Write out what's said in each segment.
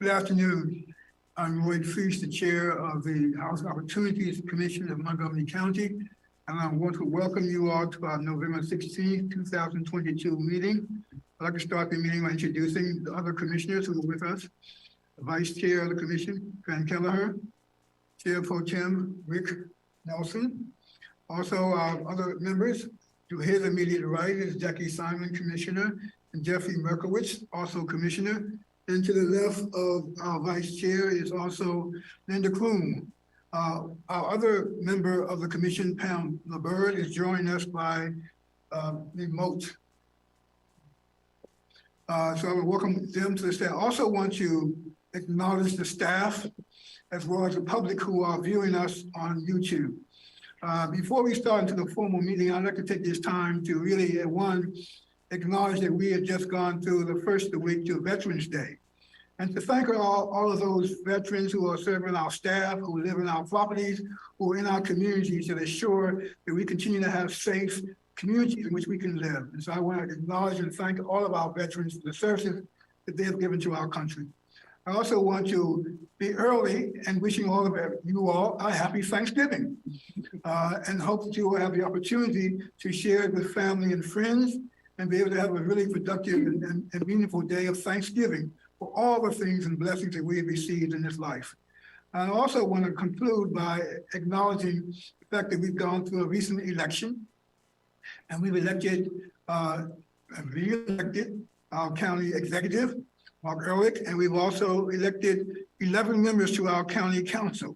Good afternoon. I'm Lloyd Feast, the chair of the House Opportunities Commission of Montgomery County, and I want to welcome you all to our November 16th, 2022 meeting. I'd like to start the meeting by introducing the other commissioners who are with us. The Vice Chair of the Commission, Van Kelleher, Chair Pro Tem Rick Nelson. Also, our other members, to his immediate right is Jackie Simon, Commissioner, and Jeffrey Merkowitz, also Commissioner. And to the left of our Vice Chair is also Linda Kroom. Our other member of the Commission, Pam LaBird, is joining us by remote. So I would welcome them to the staff. I also want to acknowledge the staff as well as the public who are viewing us on YouTube. Before we start into the formal meeting, I'd like to take this time to really, acknowledge that we have just gone through the first of the week to Veterans Day. And to thank all of those veterans who are serving our staff, who live in our properties, who are in our communities to ensure that we continue to have safe communities in which we can live. And so I want to acknowledge and thank all of our veterans for the services that they have given to our country. I also want to be early and wishing all of you all a happy Thanksgiving and hope you will have the opportunity to share it with family and friends and be able to have a really productive and meaningful day of Thanksgiving for all the things and blessings that we have received in this life. I also want to conclude by acknowledging the fact that we've gone through a recent election and we've re-elected our county executive, Mark Ehrlich, and we've also elected 11 members to our county council.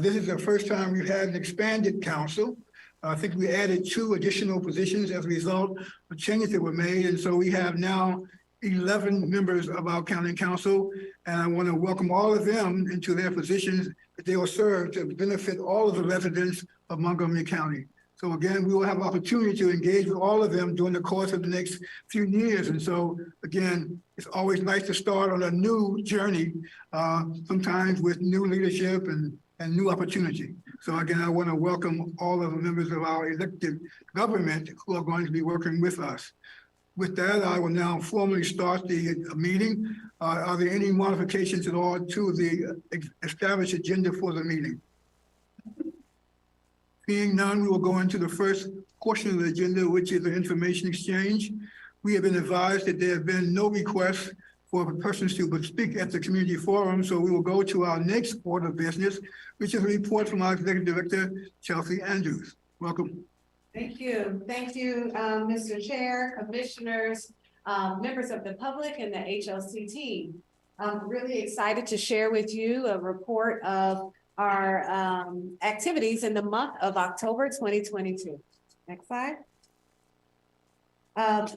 This is the first time we've had an expanded council. I think we added 2 additional positions as a result of changes that were made. And so we have now 11 members of our county council. And I want to welcome all of them into their positions that they will serve to benefit all of the residents of Montgomery County. So again, we will have opportunity to engage with all of them during the course of the next few years. And so again, it's always nice to start on a new journey, sometimes with new leadership and new opportunity. So again, I want to welcome all of the members of our elected government who are going to be working with us. With that, I will now formally start the meeting. Are there any modifications at all to the established agenda for the meeting? Being none, we will go into the first portion of the agenda, which is the information exchange. We have been advised that there have been no requests for persons to speak at the community forum, so we will go to our next order of business, which is a report from our Executive Director, Chelsea Andrews. Welcome. Thank you. Thank you, Mr. Chair, commissioners, members of the public, and the HOC team. I'm really excited to share with you a report of our activities in the month of October 2022. Next slide.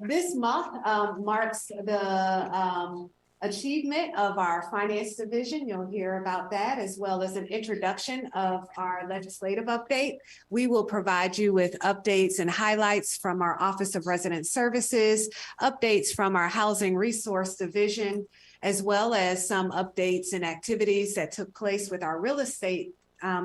This month marks the achievement of our finance division. You'll hear about that, as well as an introduction of our legislative update. We will provide you with updates and highlights from our Office of Resident Services, updates from our Housing Resource Division, as well as some updates and activities that took place with our real estate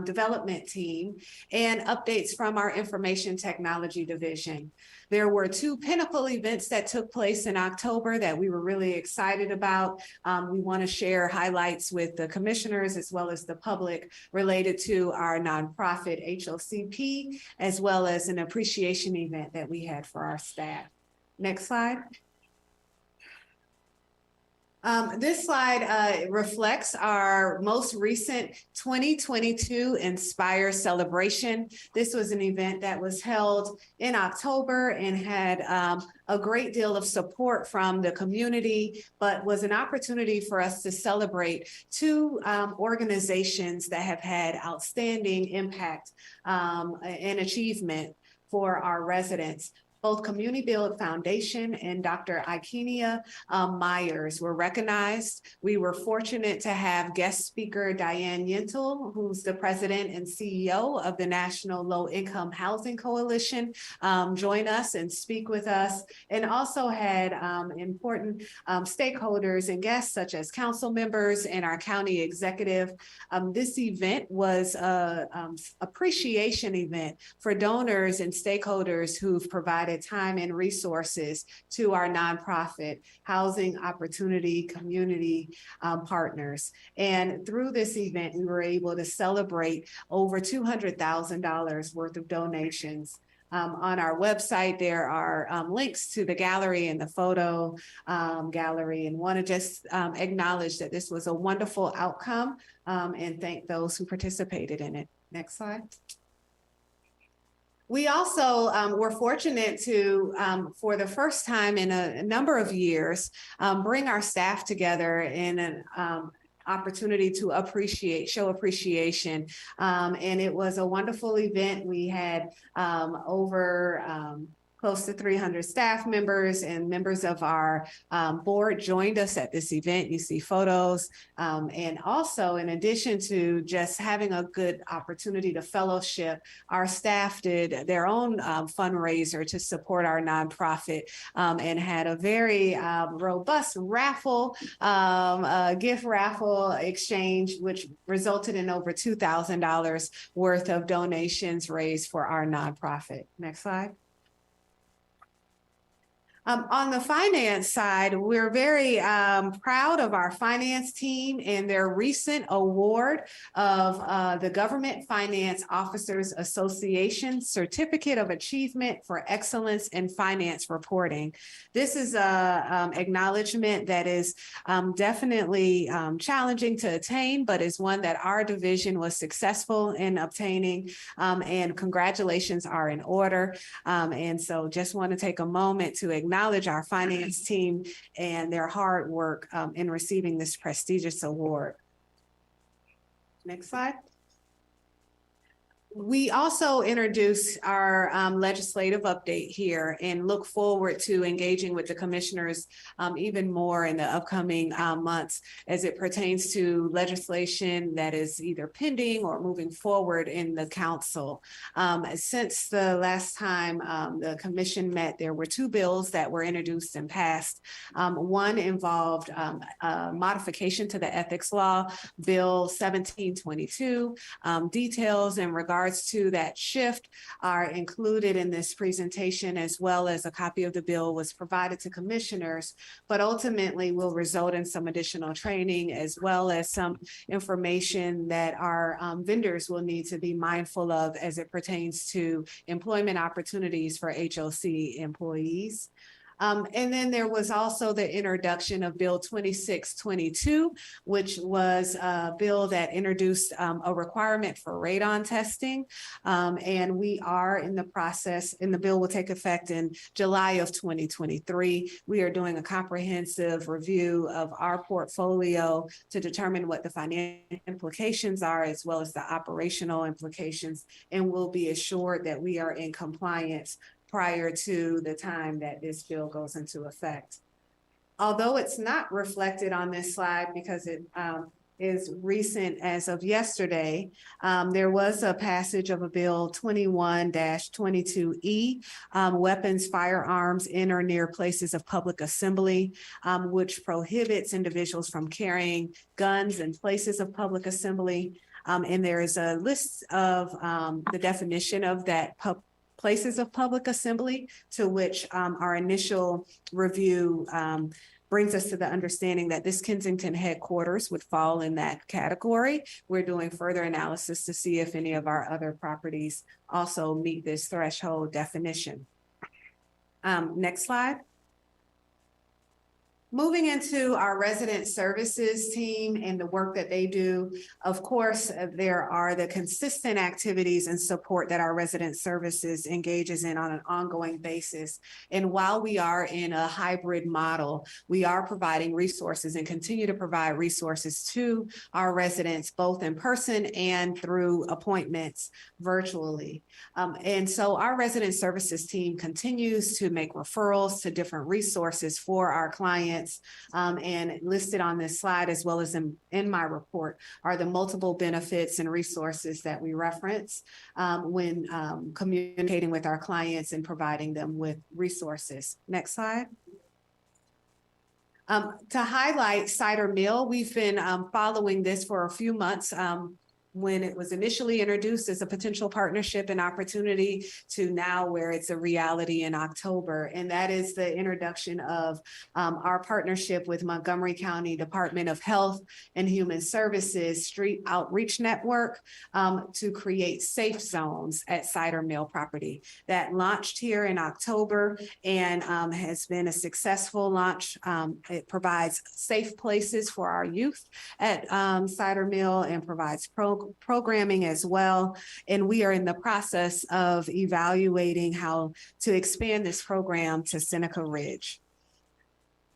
development team, and updates from our Information Technology Division. There were 2 pinnacle events that took place in October that we were really excited about. We want to share highlights with the commissioners as well as the public related to our nonprofit HOCP, as well as an appreciation event that we had for our staff. Next slide. This slide reflects our most recent 2022 Inspire celebration. This was an event that was held in October and had a great deal of support from the community, but was an opportunity for us to celebrate 2 organizations that have had outstanding impact and achievement for our residents. Both Community Build Foundation and Dr. Ikenia Myers were recognized. We were fortunate to have guest speaker Diane Yentl, who's the president and CEO of the National Low Income Housing Coalition, join us and speak with us, and also had important stakeholders and guests such as council members and our county executive. This event was an appreciation event for donors and stakeholders who've provided allotted time and resources to our nonprofit housing opportunity community partners. And through this event, we were able to celebrate over $200,000 worth of donations. On our website, there are links to the gallery and the photo gallery, and want to just acknowledge that this was a wonderful outcome and thank those who participated in it. Next slide. We also were fortunate to, for the first time in a number of years, bring our staff together in an opportunity to show appreciation. And it was a wonderful event. We had over close to 300 staff members, and members of our board joined us at this event. You see photos. And also, in addition to just having a good opportunity to fellowship, our staff did their own fundraiser to support our nonprofit and had a very robust raffle, gift raffle exchange, which resulted in over $2,000 worth of donations raised for our nonprofit. Next slide. On the finance side, we're very proud of our finance team and their recent award of the Government Finance Officers Association Certificate of Achievement for Excellence in Finance Reporting. This is a acknowledgement that is definitely challenging to attain, but is one that our division was successful in obtaining, and congratulations are in order. And so just want to take a moment to acknowledge our finance team and their hard work in receiving this prestigious award. Next slide. We also introduced our legislative update here and look forward to engaging with the commissioners even more in the upcoming months as it pertains to legislation that is either pending or moving forward in the council. Since the last time the commission met, there were two bills that were introduced and passed. One involved a modification to the ethics law, Bill 1722. Details in regards to that shift are included in this presentation, as well as a copy of the bill was provided to commissioners, but ultimately will result in some additional training, as well as some information that our vendors will need to be mindful of as it pertains to employment opportunities for HOC employees. And then there was also the introduction of Bill 2622, which was a bill that introduced a requirement for radon testing. And we are in the process, and the bill will take effect in July of 2023. We are doing a comprehensive review of our portfolio to determine what the financial implications are, as well as the operational implications, and we'll be assured that we are in compliance prior to the time that this bill goes into effect. Although it's not reflected on this slide because it is recent as of yesterday, there was a passage of a bill 21-22E, weapons, firearms in or near places of public assembly, which prohibits individuals from carrying guns in places of public assembly. And there is a list of the definition of that places of public assembly, to which our initial review brings us to the understanding that this Kensington headquarters would fall in that category. We're doing further analysis to see if any of our other properties also meet this threshold definition. Next slide. Moving into our resident services team and the work that they do, of course, there are the consistent activities and support that our resident services engages in on an ongoing basis. And while we are in a hybrid model, we are providing resources and continue to provide resources to our residents, both in person and through appointments virtually. And so our resident services team continues to make referrals to different resources for our clients. And listed on this slide, as well as in my report, are the multiple benefits and resources that we reference when communicating with our clients and providing them with resources. Next slide. To highlight Cider Mill, we've been following this for a few months. when it was initially introduced as a potential partnership and opportunity to now where it's a reality in October. And that is the introduction of our partnership with Montgomery County Department of Health and Human Services Street Outreach Network to create safe zones at Cider Mill property. That launched here in October and has been a successful launch. It provides safe places for our youth at Cider Mill and provides programming as well. And we are in the process of evaluating how to expand this program to Seneca Ridge.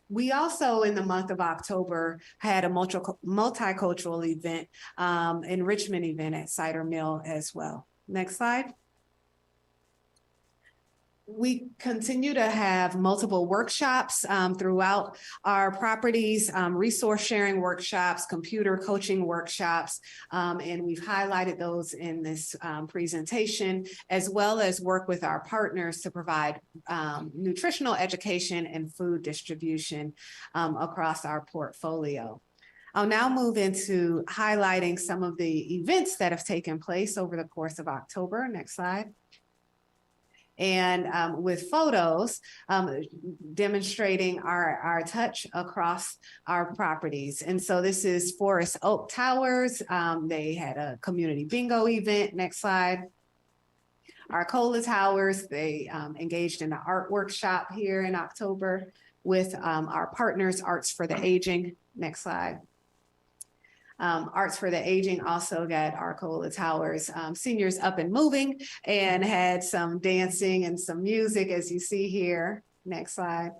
We also, in the month of October, had a multicultural event, enrichment event at Cider Mill as well. Next slide. We continue to have multiple workshops throughout our properties, resource sharing workshops, computer coaching workshops, and we've highlighted those in this presentation, as well as work with our partners to provide nutritional education and food distribution across our portfolio. I'll now move into highlighting some of the events that have taken place over the course of October. Next slide. And with photos demonstrating our touch across our properties. And so this is Forest Oak Towers. They had a community bingo event. Next slide. Arcola Towers, they engaged in an art workshop here in October with our partners, Arts for the Aging. Next slide. Arts for the Aging also got Arcola Towers Seniors Up and Moving and had some dancing and some music, as you see here. Next slide.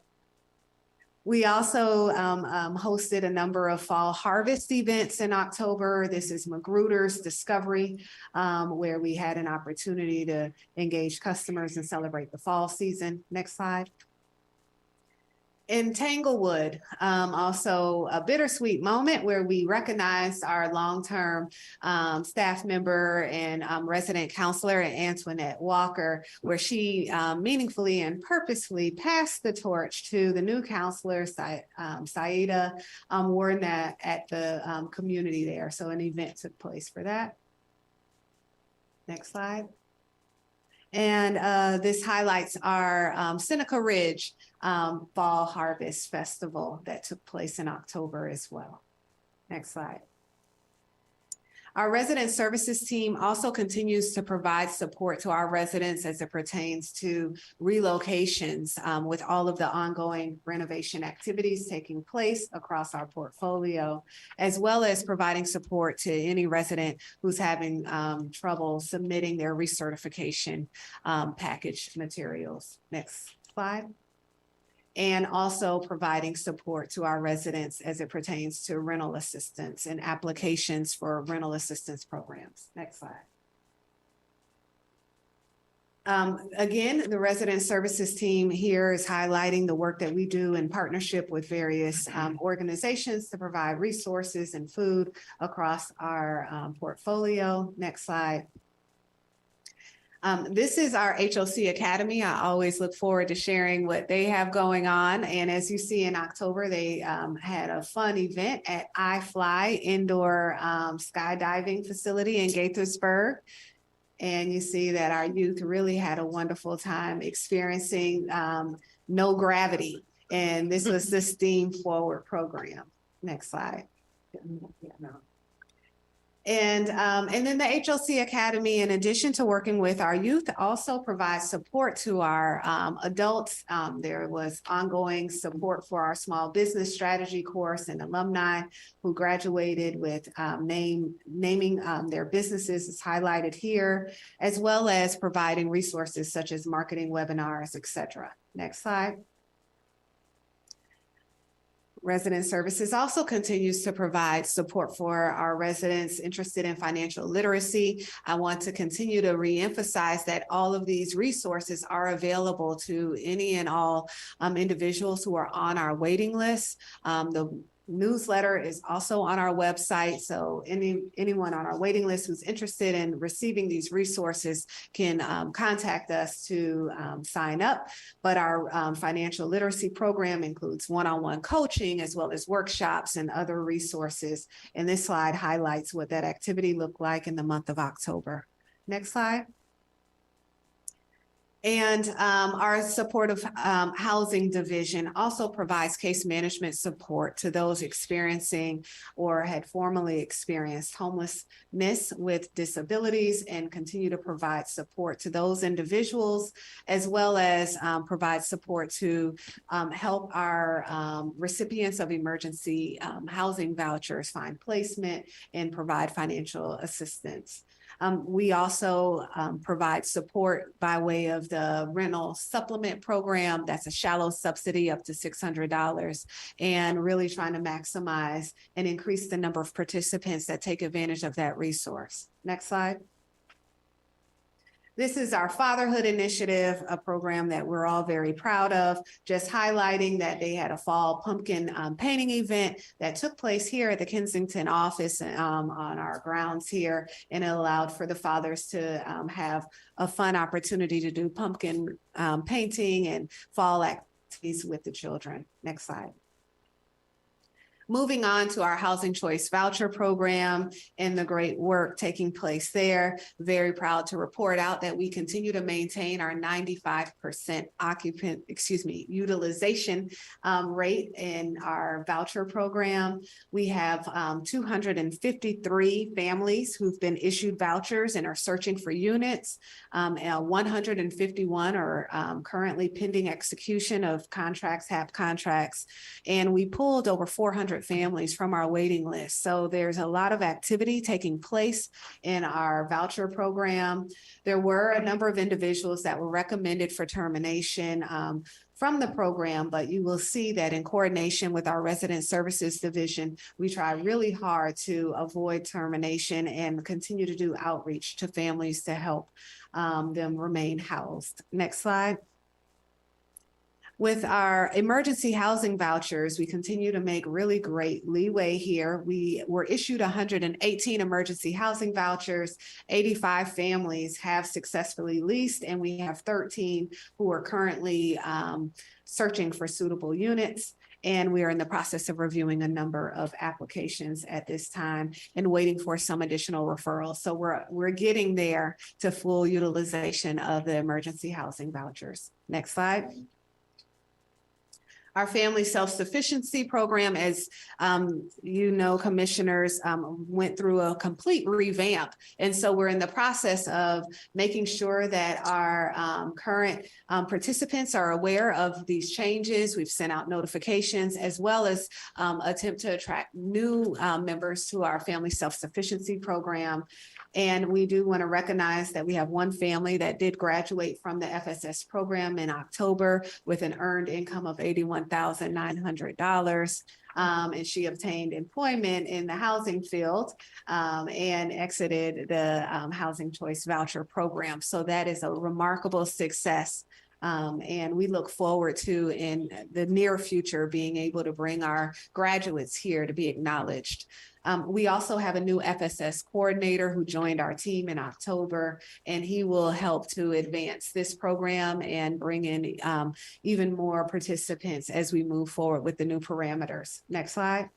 We also hosted a number of fall harvest events in October. This is Magruder's Discovery, where we had an opportunity to engage customers and celebrate the fall season. Next slide. In Tanglewood, also a bittersweet moment where we recognized our long-term staff member and resident counselor, Antoinette Walker, where she meaningfully and purposefully passed the torch to the new counselor, Saida Warnat, at the community there. So an event took place for that. Next slide. And this highlights our Seneca Ridge Fall Harvest Festival that took place in October as well. Next slide. Our resident services team also continues to provide support to our residents as it pertains to relocations with all of the ongoing renovation activities taking place across our portfolio, as well as providing support to any resident who's having trouble submitting their recertification package materials. Next slide. And also providing support to our residents as it pertains to rental assistance and applications for rental assistance programs. Next slide. Again, the resident services team here is highlighting the work that we do in partnership with various organizations to provide resources and food across our portfolio. Next slide. This is our HOC Academy. I always look forward to sharing what they have going on. And as you see in October, they had a fun event at iFly Indoor Skydiving Facility in Gaithersburg. And you see that our youth really had a wonderful time experiencing no gravity. And this was the STEAM Forward program. Next slide. And then the HOC Academy, in addition to working with our youth, also provides support to our adults. There was ongoing support for our small business strategy course and alumni who graduated with naming their businesses is highlighted here, as well as providing resources such as marketing webinars, et cetera. Next slide. Resident Services also continues to provide support for our residents interested in financial literacy. I want to continue to reemphasize that all of these resources are available to any and all individuals who are on our waiting list. The newsletter is also on our website. So anyone on our waiting list who's interested in receiving these resources can contact us to sign up. But our financial literacy program includes one-on-one coaching as well as workshops and other resources. And this slide highlights what that activity looked like in the month of October. Next slide. And our supportive housing division also provides case management support to those experiencing or had formerly experienced homelessness with disabilities, and continue to provide support to those individuals, as well as provide support to help our recipients of emergency housing vouchers find placement and provide financial assistance. We also provide support by way of the rental supplement program. That's a shallow subsidy up to $600, and really trying to maximize and increase the number of participants that take advantage of that resource. Next slide. This is our Fatherhood Initiative, a program that we're all very proud of, just highlighting that they had a fall pumpkin painting event that took place here at the Kensington office on our grounds here, and it allowed for the fathers to have a fun opportunity to do pumpkin painting and fall activities with the children. Next slide. Moving on to our Housing Choice Voucher Program and the great work taking place there. Very proud to report out that we continue to maintain our 95% utilization rate in our voucher program. We have 253 families who've been issued vouchers and are searching for units. 151 are currently pending execution of contracts, HAP contracts, and we pulled over 400 families from our waiting list. So there's a lot of activity taking place in our voucher program. There were a number of individuals that were recommended for termination from the program, but you will see that in coordination with our Resident Services Division, we try really hard to avoid termination and continue to do outreach to families to help them remain housed. Next slide. With our emergency housing vouchers, we continue to make really great leeway here. We were issued 118 emergency housing vouchers. 85 families have successfully leased, and we have 13 who are currently searching for suitable units. And we are in the process of reviewing a number of applications at this time and waiting for some additional referrals. So we're getting there to full utilization of the emergency housing vouchers. Next slide. Our family self-sufficiency program, as you know, commissioners, went through a complete revamp. And so we're in the process of making sure that our current participants are aware of these changes. We've sent out notifications, as well as attempt to attract new members to our family self-sufficiency program. And we do want to recognize that we have one family that did graduate from the FSS program in October with an earned income of $81,900. And she obtained employment in the housing field and exited the Housing Choice Voucher Program. So that is a remarkable success. And we look forward to, in the near future, being able to bring our graduates here to be acknowledged. We also have a new FSS coordinator who joined our team in October, and he will help to advance this program and bring in even more participants as we move forward with the new parameters. Next slide.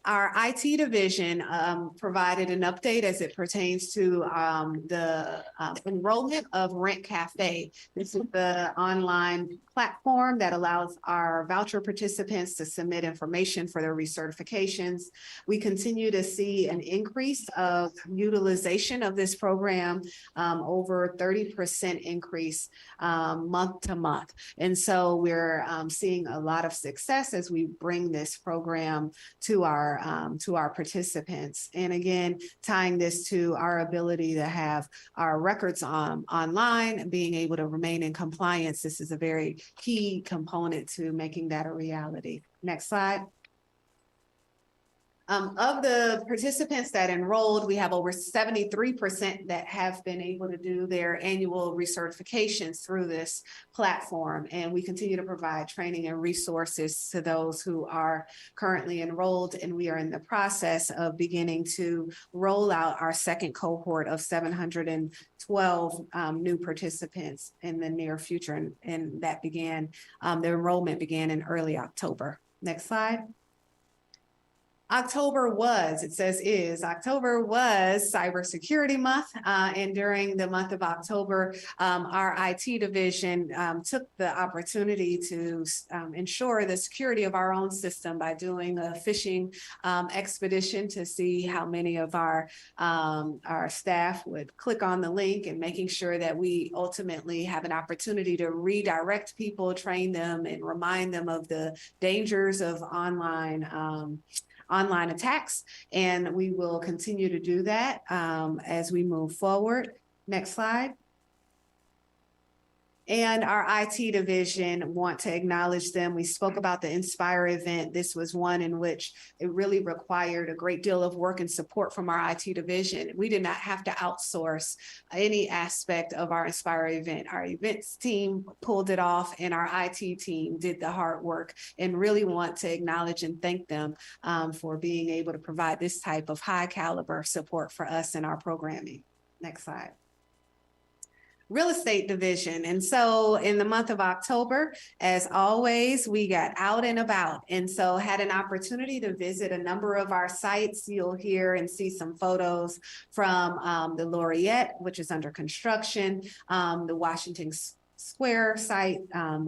Our IT division provided an update as it pertains to the enrollment of Rent Cafe. This is the online platform that allows our voucher participants to submit information for their recertifications. We continue to see an increase of utilization of this program, over 30% increase month to month. And so we're seeing a lot of success as we bring this program to our participants. And again, tying this to our ability to have our records online and being able to remain in compliance. This is a very key component to making that a reality. Next slide. Of the participants that enrolled, we have over 73% that have been able to do their annual recertifications through this platform. And we continue to provide training and resources to those who are currently enrolled. And we are in the process of beginning to roll out our second cohort of 712 new participants in the near future. And that began, the enrollment began in early October. Next slide. October was Cybersecurity Month. And during the month of October, our IT division took the opportunity to ensure the security of our own system by doing a phishing expedition to see how many of our staff would click on the link, and making sure that we ultimately have an opportunity to redirect people, train them, and remind them of the dangers of online attacks, and we will continue to do that as we move forward. Next slide. And our IT division, want to acknowledge them. We spoke about the Inspire event. This was one in which it really required a great deal of work and support from our IT division. We did not have to outsource any aspect of our Inspire event. Our events team pulled it off, and our IT team did the hard work, and really want to acknowledge and thank them for being able to provide this type of high caliber support for us in our programming. Next slide. Real estate division. And so in the month of October, as always, we got out and about, and so had an opportunity to visit a number of our sites. You'll hear and see some photos from the Laureate, which is under construction, the Washington Square site,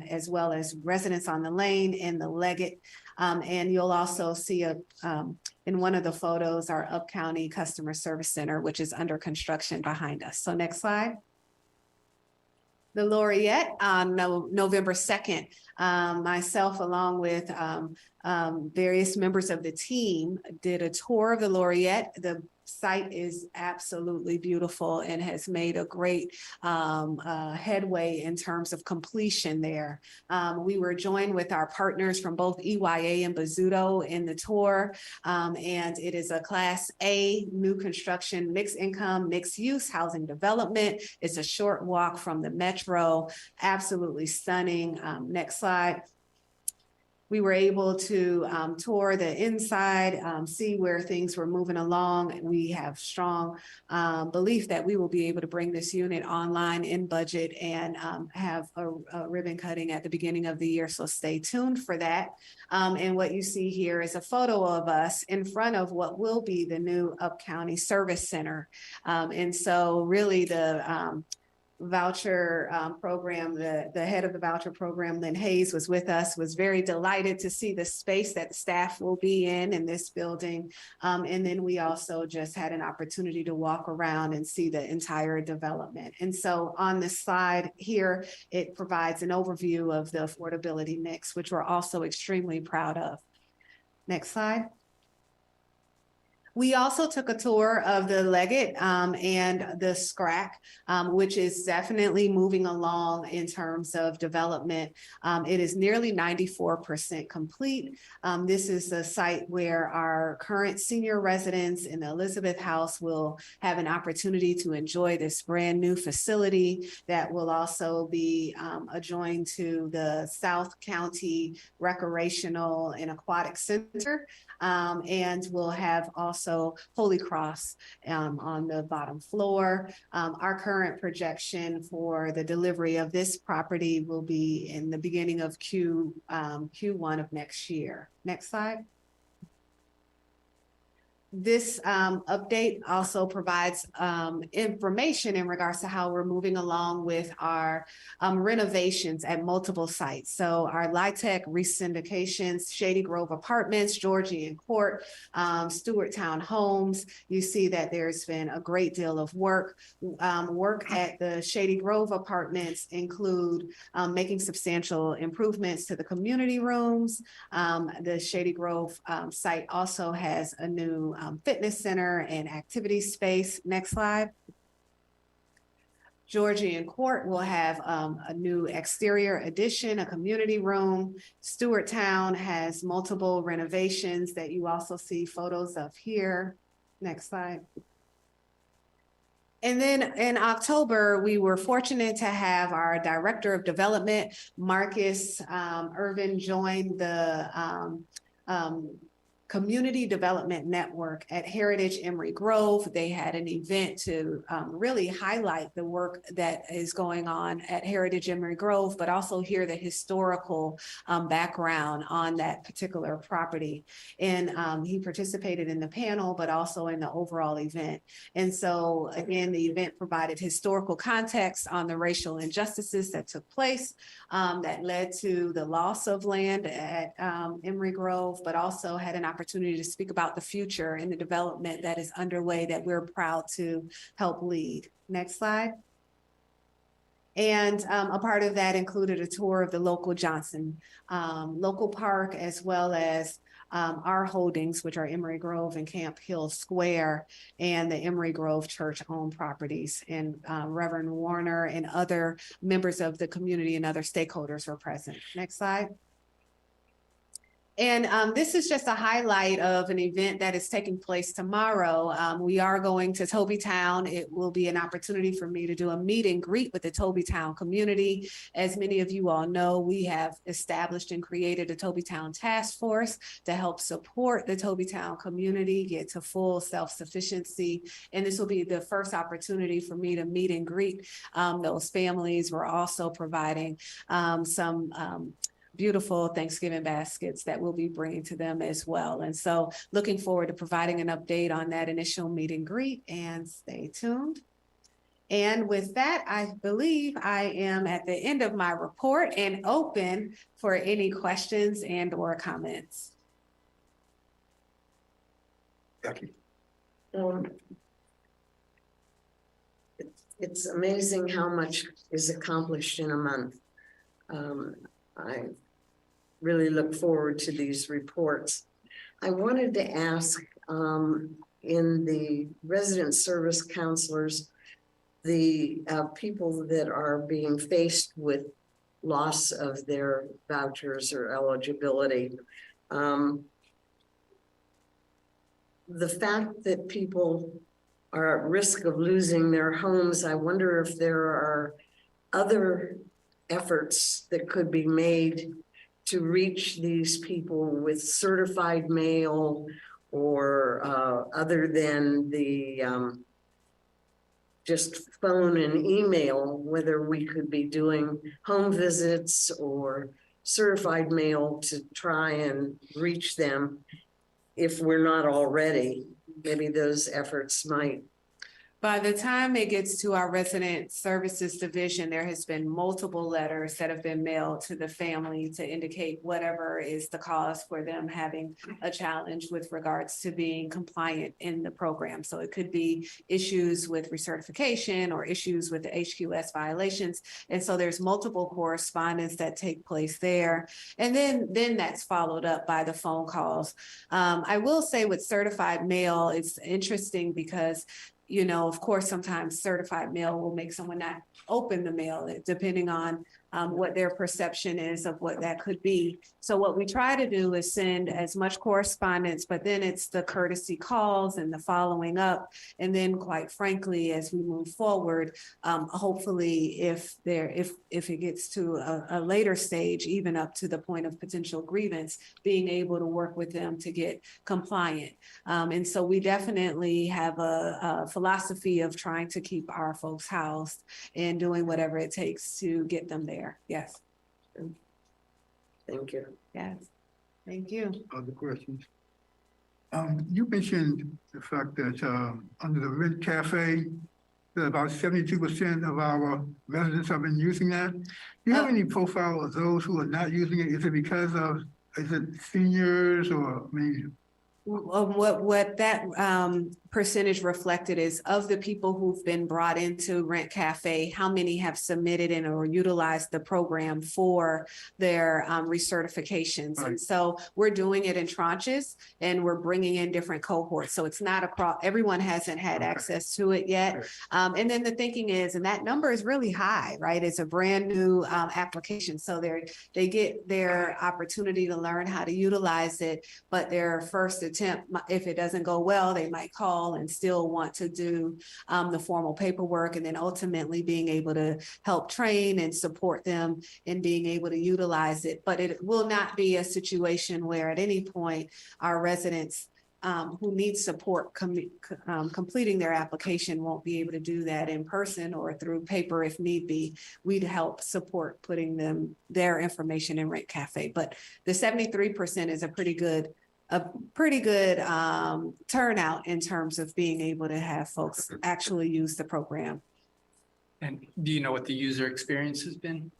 as well as Residence on the Lane and the Leggett. And you'll also see in one of the photos, our Up County Customer Service Center, which is under construction behind us. So next slide. The Laureate on November 2nd, myself along with various members of the team did a tour of the Laureate. The site is absolutely beautiful and has made a great headway in terms of completion there. We were joined with our partners from both EYA and Bozzuto in the tour, and it is a Class A new construction, mixed income, mixed use housing development. It's a short walk from the metro, absolutely stunning. Next slide. We were able to tour the inside, see where things were moving along. We have strong belief that we will be able to bring this unit online in budget and have a ribbon cutting at the beginning of the year. So stay tuned for that. And what you see here is a photo of us in front of what will be the new Up County Service Center. And so really the voucher program, the head of the voucher program, Lynn Hayes, was with us, was very delighted to see the space that the staff will be in this building. And then we also just had an opportunity to walk around and see the entire development. And so on this slide here, it provides an overview of the affordability mix, which we're also extremely proud of. Next slide. We also took a tour of the Leggett and the SCRAC, which is definitely moving along in terms of development. It is nearly 94% complete. This is a site where our current senior residents in the Elizabeth House will have an opportunity to enjoy this brand new facility that will also be adjoined to the South County Recreational and Aquatic Center. And we'll have also Holy Cross on the bottom floor. Our current projection for the delivery of this property will be in the beginning of Q1 of next year. Next slide. This update also provides information in regards to how we're moving along with our renovations at multiple sites. So our LIHTC re-syndications, Shady Grove Apartments, Georgian Court, Stewart Town Homes. You see that there's been a great deal of work. Work at the Shady Grove Apartments include making substantial improvements to the community rooms. The Shady Grove site also has a new fitness center and activity space. Next slide. Georgian Court will have a new exterior addition, a community room. Stewarttown has multiple renovations that you also see photos of here. Next slide. And then in October, we were fortunate to have our Director of Development, Marcus Irvin, join the Community Development Network at Heritage Emory Grove. They had an event to really highlight the work that is going on at Heritage Emory Grove, but also hear the historical background on that particular property. And he participated in the panel, but also in the overall event. And so again, the event provided historical context on the racial injustices that took place that led to the loss of land at Emory Grove, but also had an opportunity to speak about the future and the development that is underway that we're proud to help lead. Next slide. And a part of that included a tour of the local Johnson local park, as well as our holdings, which are Emory Grove and Camp Hill Square, and the Emory Grove Church-owned properties. And Reverend Warner and other members of the community and other stakeholders were present. Next slide. And this is just a highlight of an event that is taking place tomorrow. We are going to Tobytown. It will be an opportunity for me to do a meet and greet with the Tobytown community. As many of you all know, we have established and created a Tobytown task force to help support the Tobytown community get to full self-sufficiency. And this will be the first opportunity for me to meet and greet those families. We're also providing some beautiful Thanksgiving baskets that we'll be bringing to them as well. And so looking forward to providing an update on that initial meet and greet, and stay tuned. And with that, I believe I am at the end of my report and open for any questions and or comments. Becky. It's amazing how much is accomplished in a month. I really look forward to these reports. I wanted to ask, in the resident service counselors, the people that are being faced with loss of their vouchers or eligibility, the fact that people are at risk of losing their homes, I wonder if there are other efforts that could be made to reach these people with certified mail or other than the just phone and email, whether we could be doing home visits or certified mail to try and reach them if we're not already. Maybe those efforts might. By the time it gets to our resident services division, there has been multiple letters that have been mailed to the family to indicate whatever is the cause for them having a challenge with regards to being compliant in the program. So it could be issues with recertification or issues with the HQS violations. And so there's multiple correspondence that take place there. And then that's followed up by the phone calls. I will say with certified mail, it's interesting because you know, of course, sometimes certified mail will make someone not open the mail, depending on what their perception is of what that could be. So what we try to do is send as much correspondence, but then it's the courtesy calls and the following up. And then quite frankly, as we move forward, hopefully if it gets to a later stage, even up to the point of potential grievance, being able to work with them to get compliant. And so we definitely have a philosophy of trying to keep our folks housed and doing whatever it takes to get them there. Yes. Thank you. Yes. Thank you. Other questions? You mentioned the fact that under the Rent Cafe, that about 72% of our residents have been using that. Do you have any profile of those who are not using it? Is it because of, is it seniors or maybe? What that percentage reflected is of the people who've been brought into Rent Cafe, how many have submitted and or utilized the program for their recertifications. Right. And so we're doing it in tranches and we're bringing in different cohorts. So it's not across, everyone hasn't had access to it yet. And then the thinking is, and that number is really high, right? It's a brand new application. So they get their opportunity to learn how to utilize it, but their first attempt, if it doesn't go well, they might call and still want to do the formal paperwork, and then ultimately being able to help train and support them in being able to utilize it. But it will not be a situation where at any point our residents who need support completing their application won't be able to do that in person or through paper if need be. We'd help support putting their information in Rent Cafe. But the 73% is a pretty good turnout in terms of being able to have folks actually use the program. And do you know what the user experience has been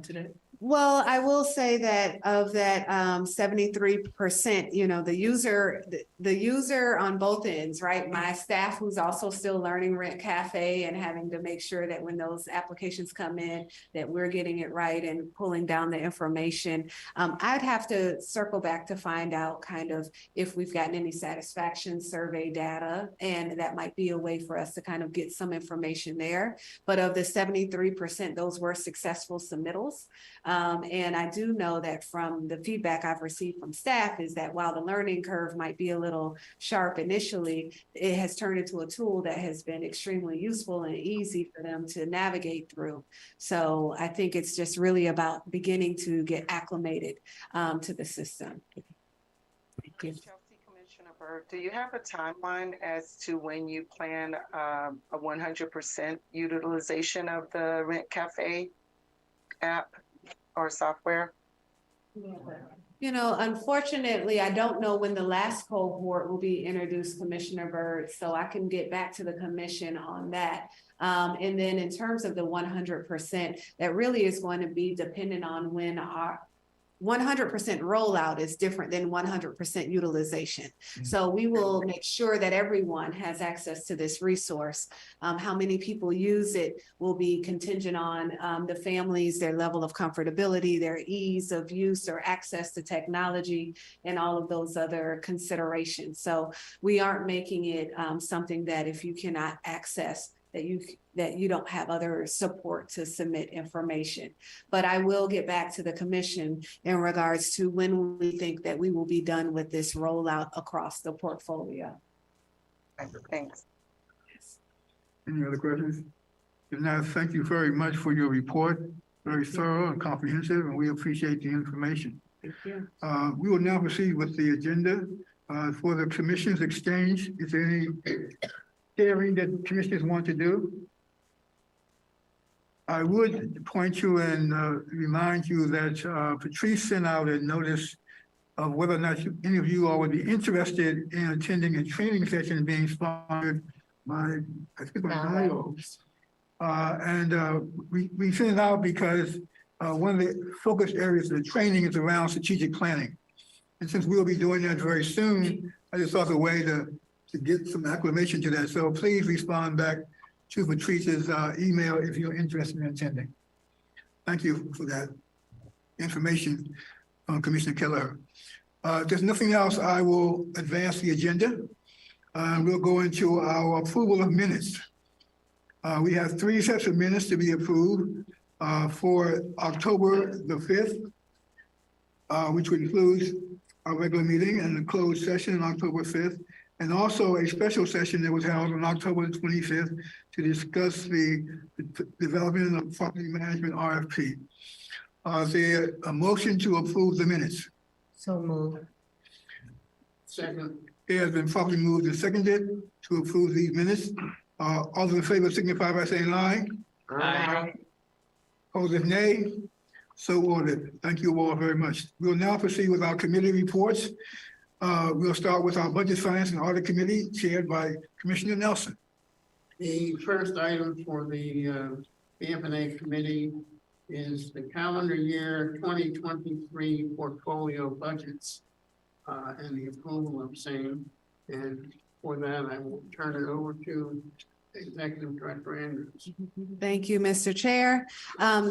today? Well, I will say that of that 73%, you know, the user on both ends, right? My staff who's also still learning Rent Cafe and having to make sure that when those applications come in, that we're getting it right and pulling down the information. I'd have to circle back to find out kind of if we've gotten any satisfaction survey data, and that might be a way for us to kind of get some information there. But of the 73%, those were successful submittals. And I do know that from the feedback I've received from staff is that while the learning curve might be a little sharp initially, it has turned into a tool that has been extremely useful and easy for them to navigate through. So I think it's just really about beginning to get acclimated to the system. Thank you. Chelsea, Commissioner Byrd, do you have a timeline as to when you plan a 100% utilization of the Rent Cafe app or software? You know, unfortunately, I don't know when the last cohort will be introduced, Commissioner Byrd, so I can get back to the commission on that. And then in terms of the 100%, that really is going to be dependent on when our 100% rollout is different than 100% utilization. So we will make sure that everyone has access to this resource. How many people use it will be contingent on the families, their level of comfortability, their ease of use or access to technology, and all of those other considerations. So we aren't making it something that if you cannot access, that you don't have other support to submit information. But I will get back to the commission in regards to when we think that we will be done with this rollout across the portfolio. Thanks. Any other questions? If not, thank you very much for your report. Very thorough and comprehensive, and we appreciate the information. Thank you. We will now proceed with the agenda for the commission's exchange. Is there any sharing that commissioners want to do? I would point you and remind you that Patrice sent out a notice of whether or not any of you all would be interested in attending a training session being sponsored by, I think, NIO. We sent it out because one of the focus areas of the training is around strategic planning. And since we'll be doing that very soon, I just thought the way to get some acclimation to that. So please respond back to Patrice's email if you're interested in attending. Thank you for that information, Commissioner Keller. If there's nothing else, I will advance the agenda. We'll go into our approval of minutes. We have 3 sets of minutes to be approved for October the 5th, which would include our regular meeting and the closed session on October 5th, and also a special session that was held on October 25th to discuss the development of property management RFP. Is there a motion to approve the minutes? So moved. Second. It has been properly moved and seconded to approve these minutes. All those in favor signify by saying aye. Aye. Opposed, nay. So ordered. Thank you all very much. We'll now proceed with our committee reports. We'll start with our Budget, Finance, and Audit Committee chaired by Commissioner Nelson. The first item for the BF&A committee is the calendar year 2023 portfolio budgets and the approval of same. And For that, I will turn it over to Executive Director Andrews. Thank you, Mr. Chair.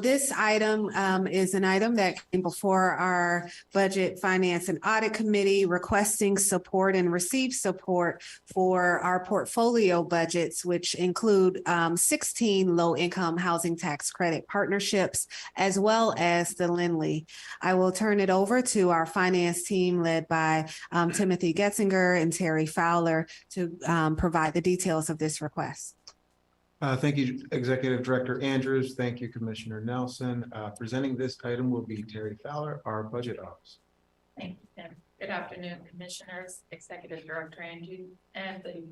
This item is an item that came before our Budget, Finance, and Audit Committee requesting support and received support for our portfolio budgets, which include 16 low-income housing tax credit partnerships, as well as the Lindley. I will turn it over to our finance team led by Timothy Getzinger and Terry Fowler to provide the details of this request. Thank you, Executive Director Andrews. Thank you, Commissioner Nelson. Presenting this item will be Terry Fowler, our Budget Office. Thank you, Tim. Good afternoon, Commissioners, Executive Director Andrews, and the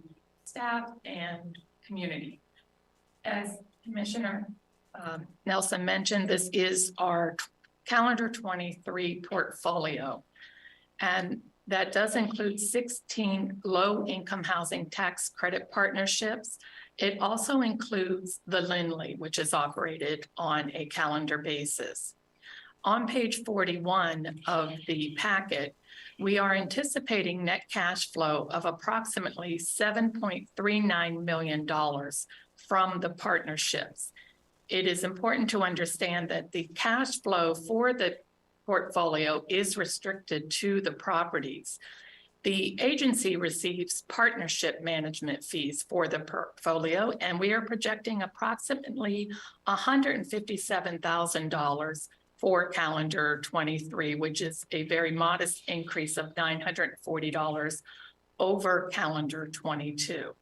staff and community. As Commissioner Nelson mentioned, this is our calendar 23 portfolio, and that does include 16 low-income housing tax credit partnerships. It also includes the Lindley, which is operated on a calendar basis. On page 41 of the packet, we are anticipating net cash flow of approximately $7.39 million from the partnerships. It is important to understand that the cash flow for the portfolio is restricted to the properties. The agency receives partnership management fees for the portfolio, and we are projecting approximately $157,000 for calendar 23, which is a very modest increase of $940 over calendar 22.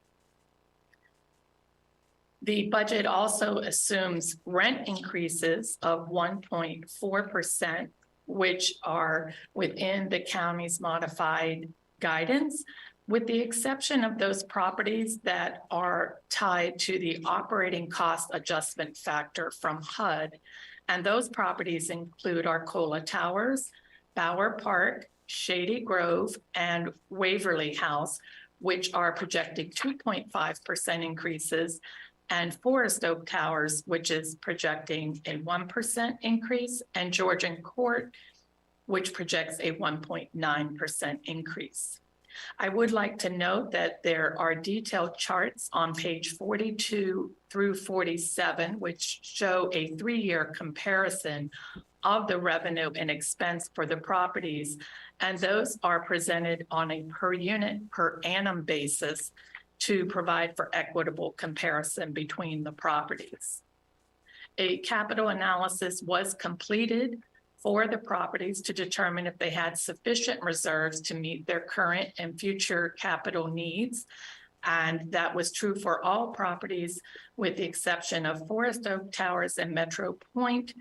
The budget also assumes rent increases of 1.4%, which are within the county's modified guidance, with the exception of those properties that are tied to the operating cost adjustment factor from HUD. And those properties include Arcola Towers, Bower Park, Shady Grove, and Waverly House, which are projected 2.5% increases, and Forest Oak Towers, which is projecting a 1% increase, and Georgian Court, which projects a 1.9% increase. I would like to note that there are detailed charts on page 42 through 47, which show a 3-year comparison of the revenue and expense for the properties, and those are presented on a per unit per annum basis to provide for equitable comparison between the properties. A capital analysis was completed for the properties to determine if they had sufficient reserves to meet their current and future capital needs. And that was true for all properties, with the exception of Forest Oak Towers and Metro Point,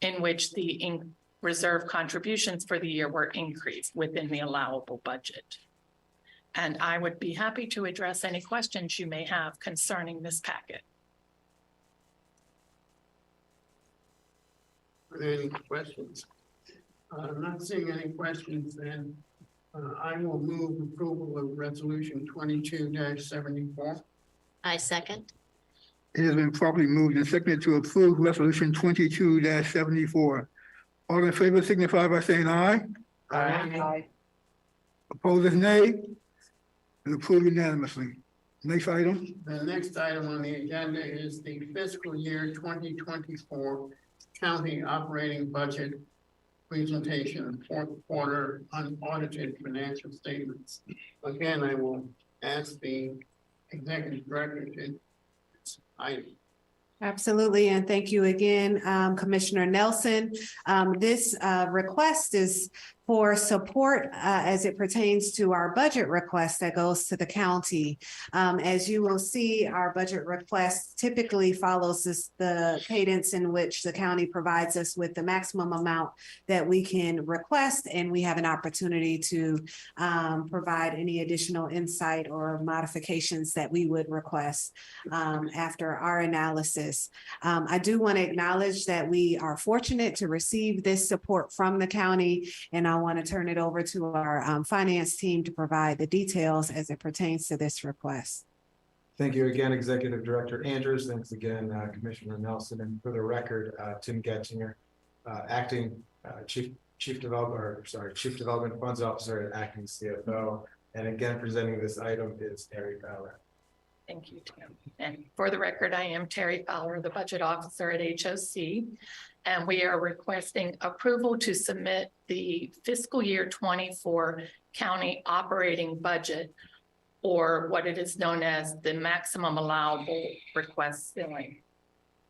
in which the reserve contributions for the year were increased within the allowable budget. And I would be happy to address any questions you may have concerning this packet. Are there any questions? I'm not seeing any questions, then I will move approval of resolution 22-74. I second. It has been properly moved and seconded to approve resolution 22-74. All in favor signify by saying aye. Aye. Opposed, nay. It's approved unanimously. Next item. The next item on the agenda is the fiscal year 2024 county operating budget presentation, fourth quarter unaudited financial statements. Again, I will ask the executive director to item. Absolutely, and thank you again, Commissioner Nelson. This request is for support as it pertains to our budget request that goes to the county. As you will see, our budget request typically follows the cadence in which the county provides us with the maximum amount that we can request, and we have an opportunity to provide any additional insight or modifications that we would request after our analysis. I do want to acknowledge that we are fortunate to receive this support from the county, and I want to turn it over to our finance team to provide the details as it pertains to this request. Thank you again, Executive Director Andrews. Thanks again, Commissioner Nelson. And for the record, Tim Getzinger, acting Chief Development Funds Officer and acting CFO. And again, presenting this item is Terry Fowler. Thank you, Tim. And for the record, I am Terry Fowler, the budget officer at HOC. And we are requesting approval to submit the fiscal year 24 county operating budget, or what it is known as the maximum allowable request ceiling.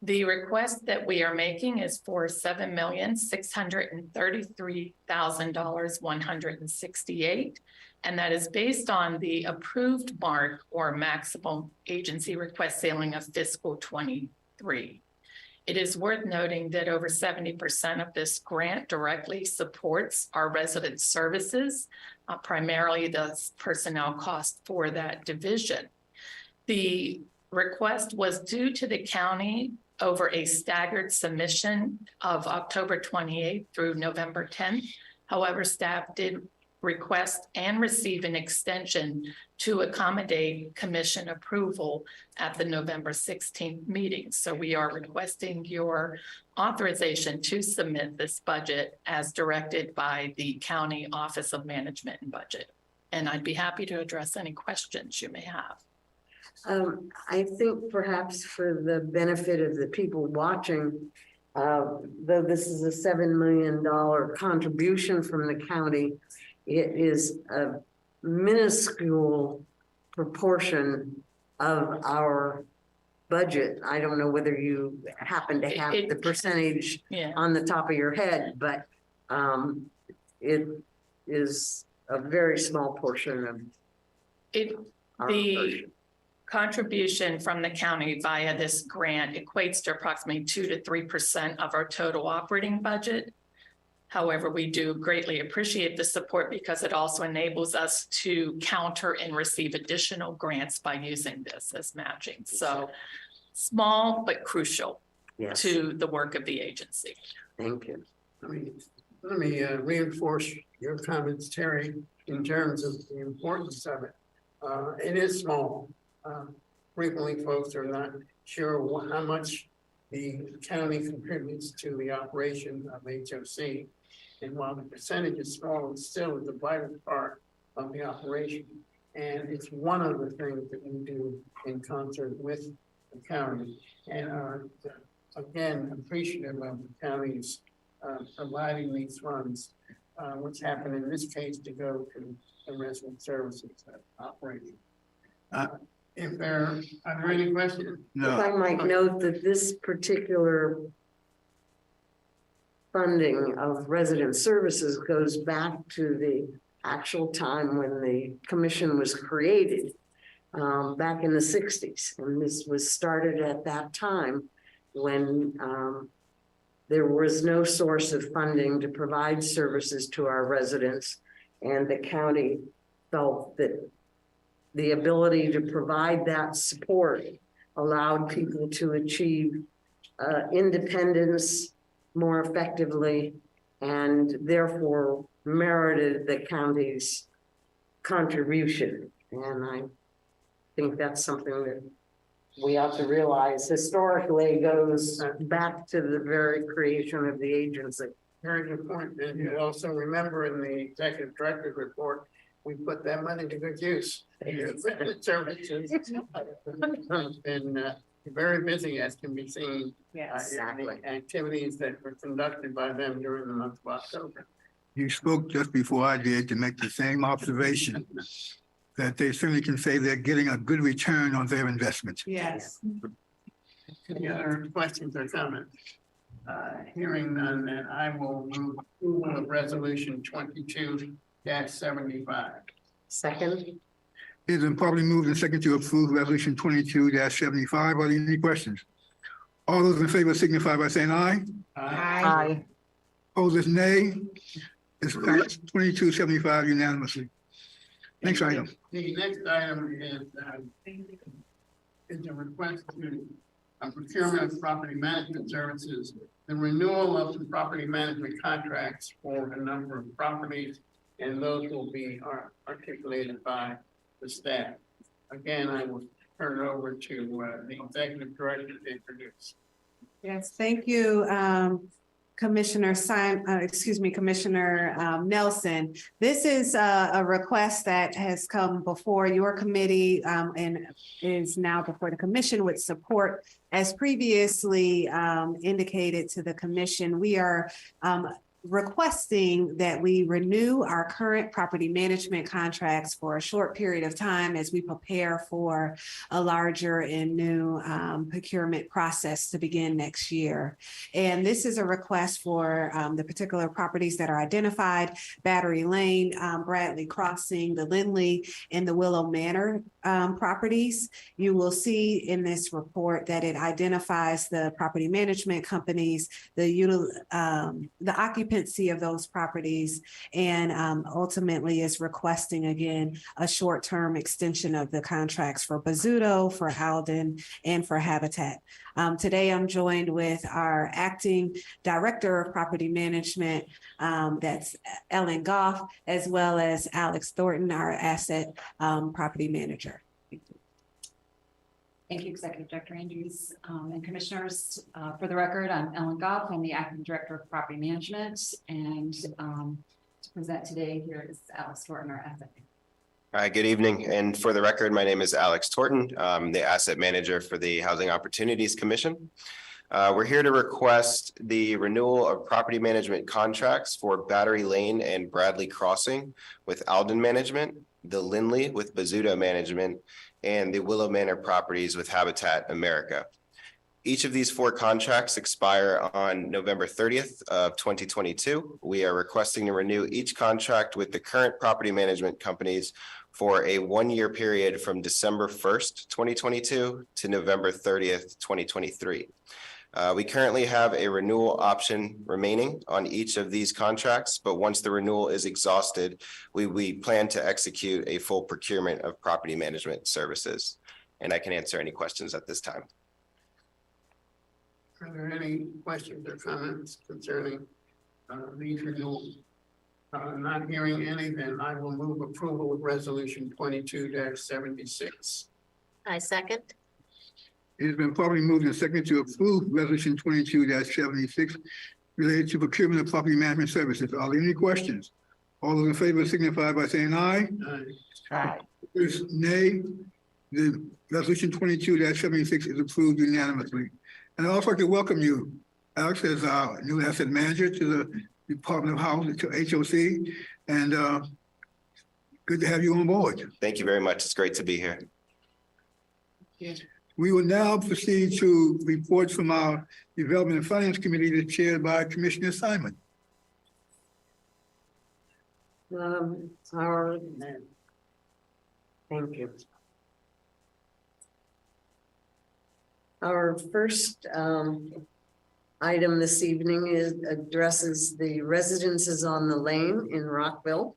The request that we are making is for $7,633,168. And that is based on the approved mark or maximum agency request ceiling of fiscal 23. It is worth noting that over 70% of this grant directly supports our resident services, primarily the personnel cost for that division. The request was due to the county over a staggered submission of October 28th through November 10th. However, staff did request and receive an extension to accommodate commission approval at the November 16th meeting. So we are requesting your authorization to submit this budget as directed by the County Office of Management and Budget. And I'd be happy to address any questions you may have. I think perhaps for the benefit of the people watching, though this is a $7 million contribution from the county, it is a minuscule proportion of our budget. I don't know whether you happen to have the percentage on the top of your head, but it is a very small portion of our budget. Contribution from the county via this grant equates to approximately 2 to 3% of our total operating budget. However, we do greatly appreciate the support because it also enables us to counter and receive additional grants by using this as matching. So small but crucial to the work of the agency. Thank you. Let me reinforce your comments, Terry, in terms of the importance of it. It is small. Frequently, folks are not sure how much the county contributes to the operation of HOC. And while the percentage is small, it still is a vital part of the operation. And it's one of the things that we do in concert with the county, and are again appreciative of the county's providing these funds, which happened in this case to go to the resident services operating. Are there any questions? No. If I might note that this particular funding of resident services goes back to the actual time when the commission was created, back in the 60s. And this was started at that time when there was no source of funding to provide services to our residents. And the county felt that the ability to provide that support allowed people to achieve independence more effectively, and therefore merited the county's contribution. And I think that's something that we ought to realize historically goes back to the very creation of the agency. Very good point. And you also remember in the executive director's report, we put that money to good use. Services have been very busy, as can be seen. Yes, In the activities that were conducted by them during the month of October. You spoke just before I did to make the same observation, that they certainly can say they're getting a good return on their investment. yes. Any other questions or comments? Hearing none, then I will move approval of resolution 22-75. Second. It has been probably moved and second to approve resolution 22-75. Are there any questions? All those in favor signify by saying aye. Aye. Opposed, nay. It's passed 22-75 unanimously. Next item. The next item is a request to procurement of property management services, the renewal of some property management contracts for a number of properties, and those will be articulated by the staff. Again, I will turn it over to the executive director to introduce. Yes, thank you, Commissioner Nelson, this is a request that has come before your committee and is now before the commission with support. As previously indicated to the commission, we are requesting that we renew our current property management contracts for a short period of time as we prepare for a larger and new procurement process to begin next year. And this is a request for the particular properties that are identified: Battery Lane, Bradley Crossing, the Lindley, and the Willow Manor properties. You will see in this report that it identifies the property management companies, the occupancy of those properties, and ultimately is requesting again a short-term extension of the contracts for Bozzuto, for Alden, and for Habitat. Today I'm joined with our acting director of property management, that's Ellen Goff, as well as Alex Thornton, our asset property manager. Thank you, Executive Director Andrews and Commissioners. For the record, I'm Ellen Goff. I'm the Acting Director of Property Management, and to present today here is Alex Thornton, our asset manager. Hi, good evening. And for the record, my name is Alex Thornton. I'm the asset manager for the Housing Opportunities Commission. We're here to request the renewal of property management contracts for Battery Lane and Bradley Crossing with Alden Management, the Lindley with Bozzuto Management, and the Willow Manor properties with Habitat America. Each of these 4 contracts expire on November 30th of 2022. We are requesting to renew each contract with the current property management companies for a 1-year period from December 1st, 2022 to November 30th, 2023. We currently have a renewal option remaining on each of these contracts, but once the renewal is exhausted, we plan to execute a full procurement of property management services. And I can answer any questions at this time. Are there any questions or comments concerning these renewals? Not hearing any, then I will move approval of resolution 22-76. I second. It has been properly moved and seconded to approve resolution 22-76 related to procurement of property management services. Are there any questions? All those in favor signify by saying aye. Aye. Nay. The resolution 22-76 is approved unanimously. And I'd also like to welcome you, Alex, as our new asset manager to the Department of Housing, to HOC, and good to have you on board. Thank you very much. It's great to be here. We will now proceed to reports from our Development and Finance Committee that's chaired by Commissioner Simon. Thank you. Our first item this evening addresses the residences on the lane in Rockville.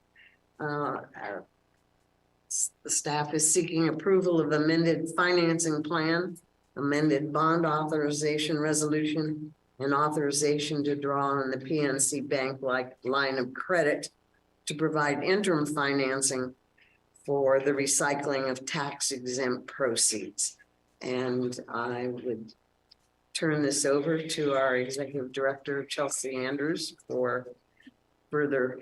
The staff is seeking approval of amended financing plan, amended bond authorization resolution, and authorization to draw on the PNC Bank line of credit to provide interim financing for the recycling of tax exempt proceeds. And I would turn this over to our Executive Director, Chelsea Andrews, for further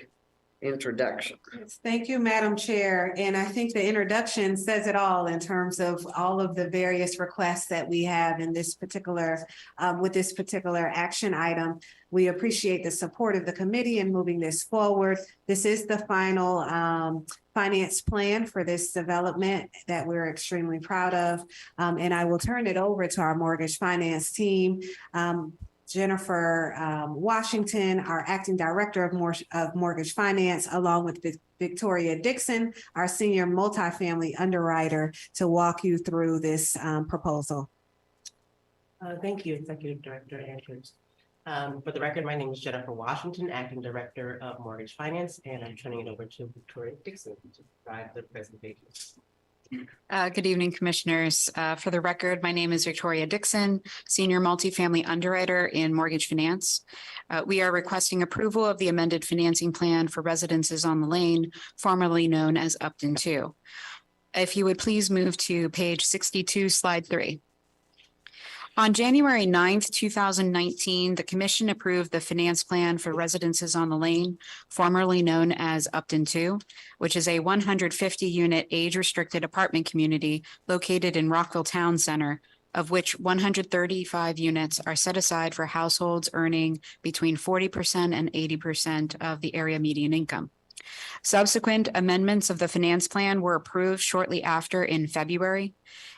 introduction. Thank you, Madam Chair. And I think the introduction says it all in terms of all of the various requests that we have in this particular, with this particular action item. We appreciate the support of the committee in moving this forward. This is the final finance plan for this development that we're extremely proud of. And I will turn it over to our mortgage finance team. Jennifer Washington, our acting director of mortgage finance, along with Victoria Dixon, our senior multifamily underwriter, to walk you through this proposal. Thank you, Executive Director Andrews. For the record, my name is Jennifer Washington, acting director of mortgage finance, and I'm turning it over to Victoria Dixon to provide the presentation. Good evening, commissioners. For the record, my name is Victoria Dixon, senior multifamily underwriter in mortgage finance. We are requesting approval of the amended financing plan for residences on the lane, formerly known as Upton 2. If you would please move to page 62, slide 3. On January 9th, 2019, the commission approved the finance plan for Residences on the Lane, formerly known as Upton 2, which is a 150-unit age-restricted apartment community located in Rockville Town Center, of which 135 units are set aside for households earning between 40% and 80% of the area median income. Subsequent amendments of the finance plan were approved shortly after in February,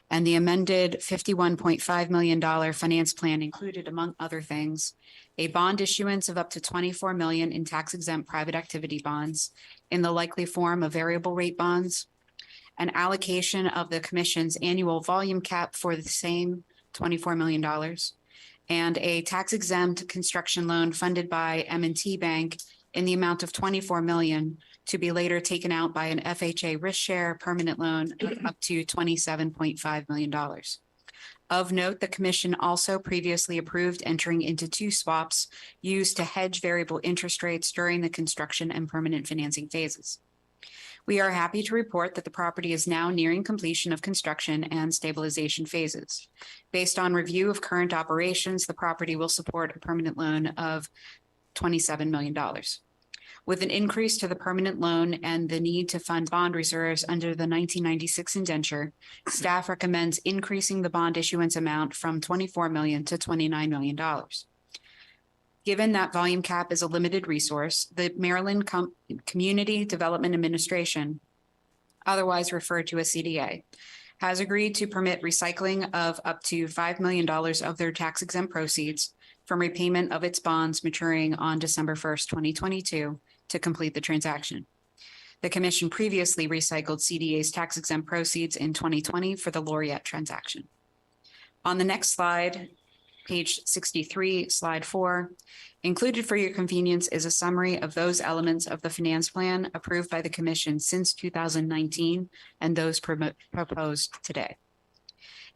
and the amended $51.5 million finance plan included, among other things, a bond issuance of up to $24 million in tax-exempt private activity bonds in the likely form of variable rate bonds, an allocation of the commission's annual volume cap for the same $24 million, and a tax-exempt construction loan funded by M&T Bank in the amount of $24 million to be later taken out by an FHA risk share permanent loan of up to $27.5 million. Of note, the commission also previously approved entering into 2 swaps used to hedge variable interest rates during the construction and permanent financing phases. We are happy to report that the property is now nearing completion of construction and stabilization phases. Based on review of current operations, the property will support a permanent loan of $27 million. With an increase to the permanent loan and the need to fund bond reserves under the 1996 indenture, staff recommends increasing the bond issuance amount from $24 million to $29 million. Given that volume cap is a limited resource, the Maryland Community Development Administration, otherwise referred to as CDA, has agreed to permit recycling of up to $5 million of their tax-exempt proceeds from repayment of its bonds maturing on December 1st, 2022, to complete the transaction. The commission previously recycled CDA's tax-exempt proceeds in 2020 for the Laureate transaction. On the next slide, page 63, slide 4, included for your convenience is a summary of those elements of the finance plan approved by the commission since 2019 and those proposed today.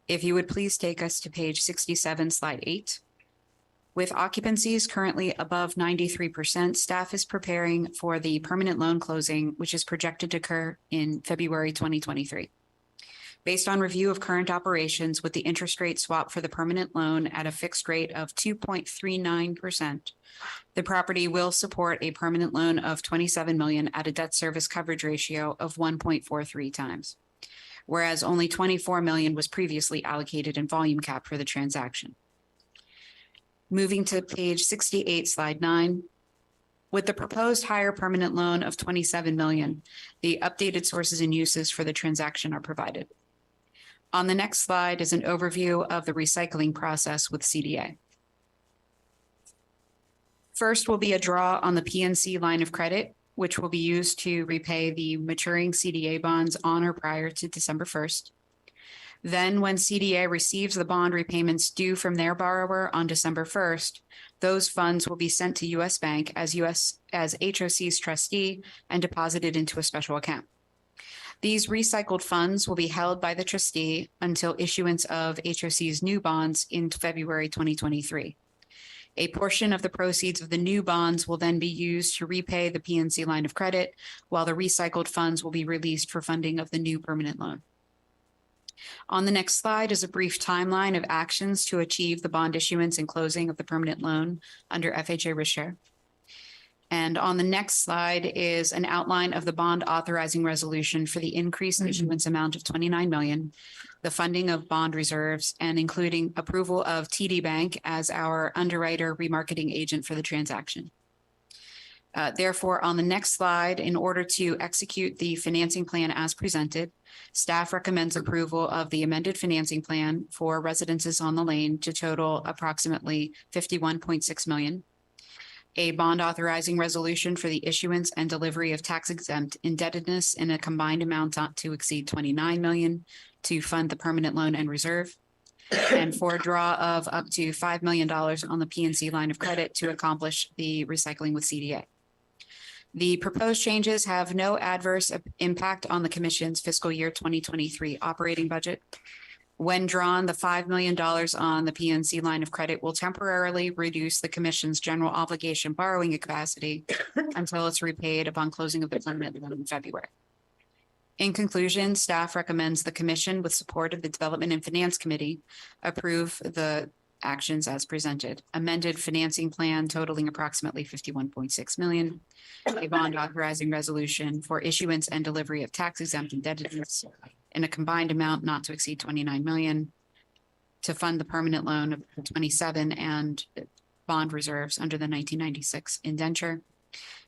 If you would please take us to page 67, slide 8. With occupancies currently above 93%, staff is preparing for the permanent loan closing, which is projected to occur in February 2023. Based on review of current operations with the interest rate swap for the permanent loan at a fixed rate of 2.39%, the property will support a permanent loan of $27 million at a debt service coverage ratio of 1.43 times, whereas only $24 million was previously allocated in volume cap for the transaction. Moving to page 68, slide 9. With the proposed higher permanent loan of $27 million, the updated sources and uses for the transaction are provided. On the next slide is an overview of the recycling process with CDA. First will be a draw on the PNC line of credit, which will be used to repay the maturing CDA bonds on or prior to December 1st. Then when CDA receives the bond repayments due from their borrower on December 1st, those funds will be sent to U.S. Bank as HOC's trustee and deposited into a special account. These recycled funds will be held by the trustee until issuance of HOC's new bonds in February 2023. A portion of the proceeds of the new bonds will then be used to repay the PNC line of credit, while the recycled funds will be released for funding of the new permanent loan. On the next slide is a brief timeline of actions to achieve the bond issuance and closing of the permanent loan under FHA risk share. And on the next slide is an outline of the bond authorizing resolution for the increased issuance amount of $29 million, the funding of bond reserves, and including approval of TD Bank as our underwriter remarketing agent for the transaction. Therefore, on the next slide, in order to execute the financing plan as presented, staff recommends approval of the amended financing plan for Residences on the Lane to total approximately $51.6 million, a bond authorizing resolution for the issuance and delivery of tax-exempt indebtedness in a combined amount not to exceed $29 million to fund the permanent loan and reserve, and for a draw of up to $5 million on the PNC line of credit to accomplish the recycling with CDA. The proposed changes have no adverse impact on the Commission's fiscal year 2023 operating budget. When drawn, the $5 million on the PNC line of credit will temporarily reduce the Commission's general obligation borrowing capacity until it's repaid upon closing of the permanent loan in February. In conclusion, staff recommends the commission, with support of the Development and Finance Committee, approve the actions as presented. Amended financing plan totaling approximately 51.6 million. A bond authorizing resolution for issuance and delivery of tax exempt indebtedness in a combined amount not to exceed 29 million to fund the permanent loan of 27 and bond reserves under the 1996 indenture.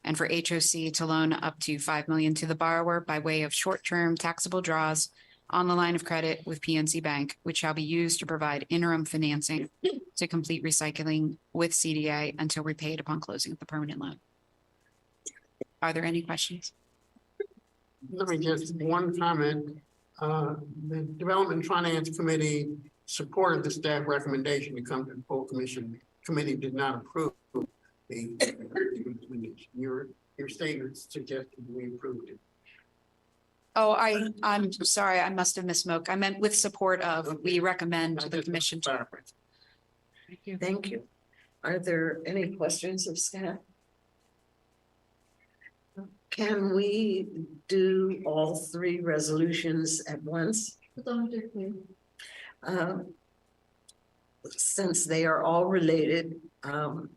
And for HOC to loan up to 5 million to the borrower by way of short-term taxable draws on the line of credit with PNC Bank, which shall be used to provide interim financing to complete recycling with CDA until repaid upon closing of the permanent loan. Are there any questions? Let me just, one comment. The Development Finance Committee supported the staff recommendation to come to the full commission. Committee did not approve the recommendation. Your statement suggested we approved it. Oh, I'm sorry, I must have misspoke. I meant with support of, we recommend to the commission. Thank you. Are there any questions of staff? Can we do all three resolutions at once? Since they are all related, on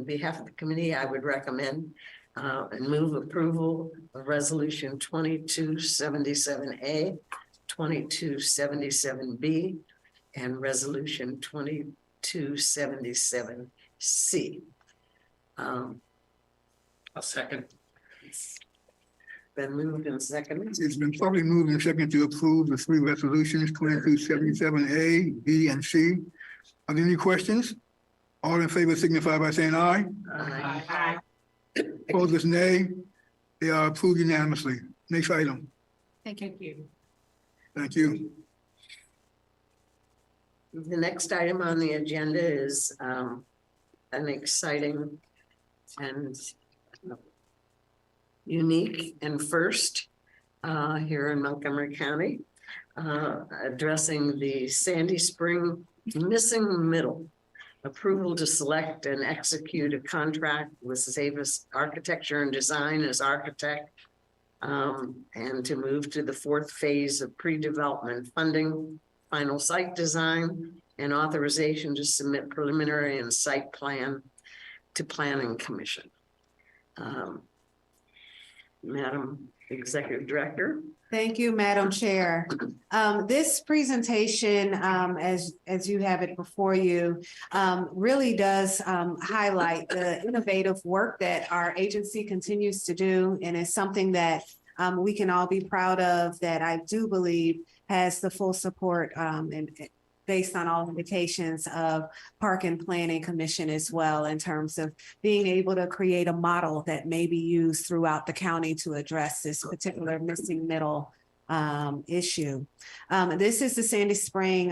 behalf of the committee, I would recommend and move approval of resolution 2277A, 2277B, and resolution 2277C. A second. Been moved and seconded. It's been probably moved and seconded to approve the three resolutions, 2277A, B, and C. Are there any questions? All in favor signify by saying aye. Aye. Opposed, nay. They are approved unanimously. Next item. Thank you. Thank you. The next item on the agenda is an exciting and unique and first here in Montgomery County, addressing the Sandy Spring missing middle. Approval to select and execute a contract with Zavis Architecture and Design as architect, and to move to the fourth phase of pre-development funding, final site design, and authorization to submit preliminary and site plan to Planning Commission. Madam Executive Director. Thank you, Madam Chair. This presentation, as you have it before you, really does highlight the innovative work that our agency continues to do, and is something that we can all be proud of, that I do believe has the full support and based on all indications of Park and Planning Commission as well, in terms of being able to create a model that may be used throughout the county to address this particular missing middle issue. This is the Sandy Spring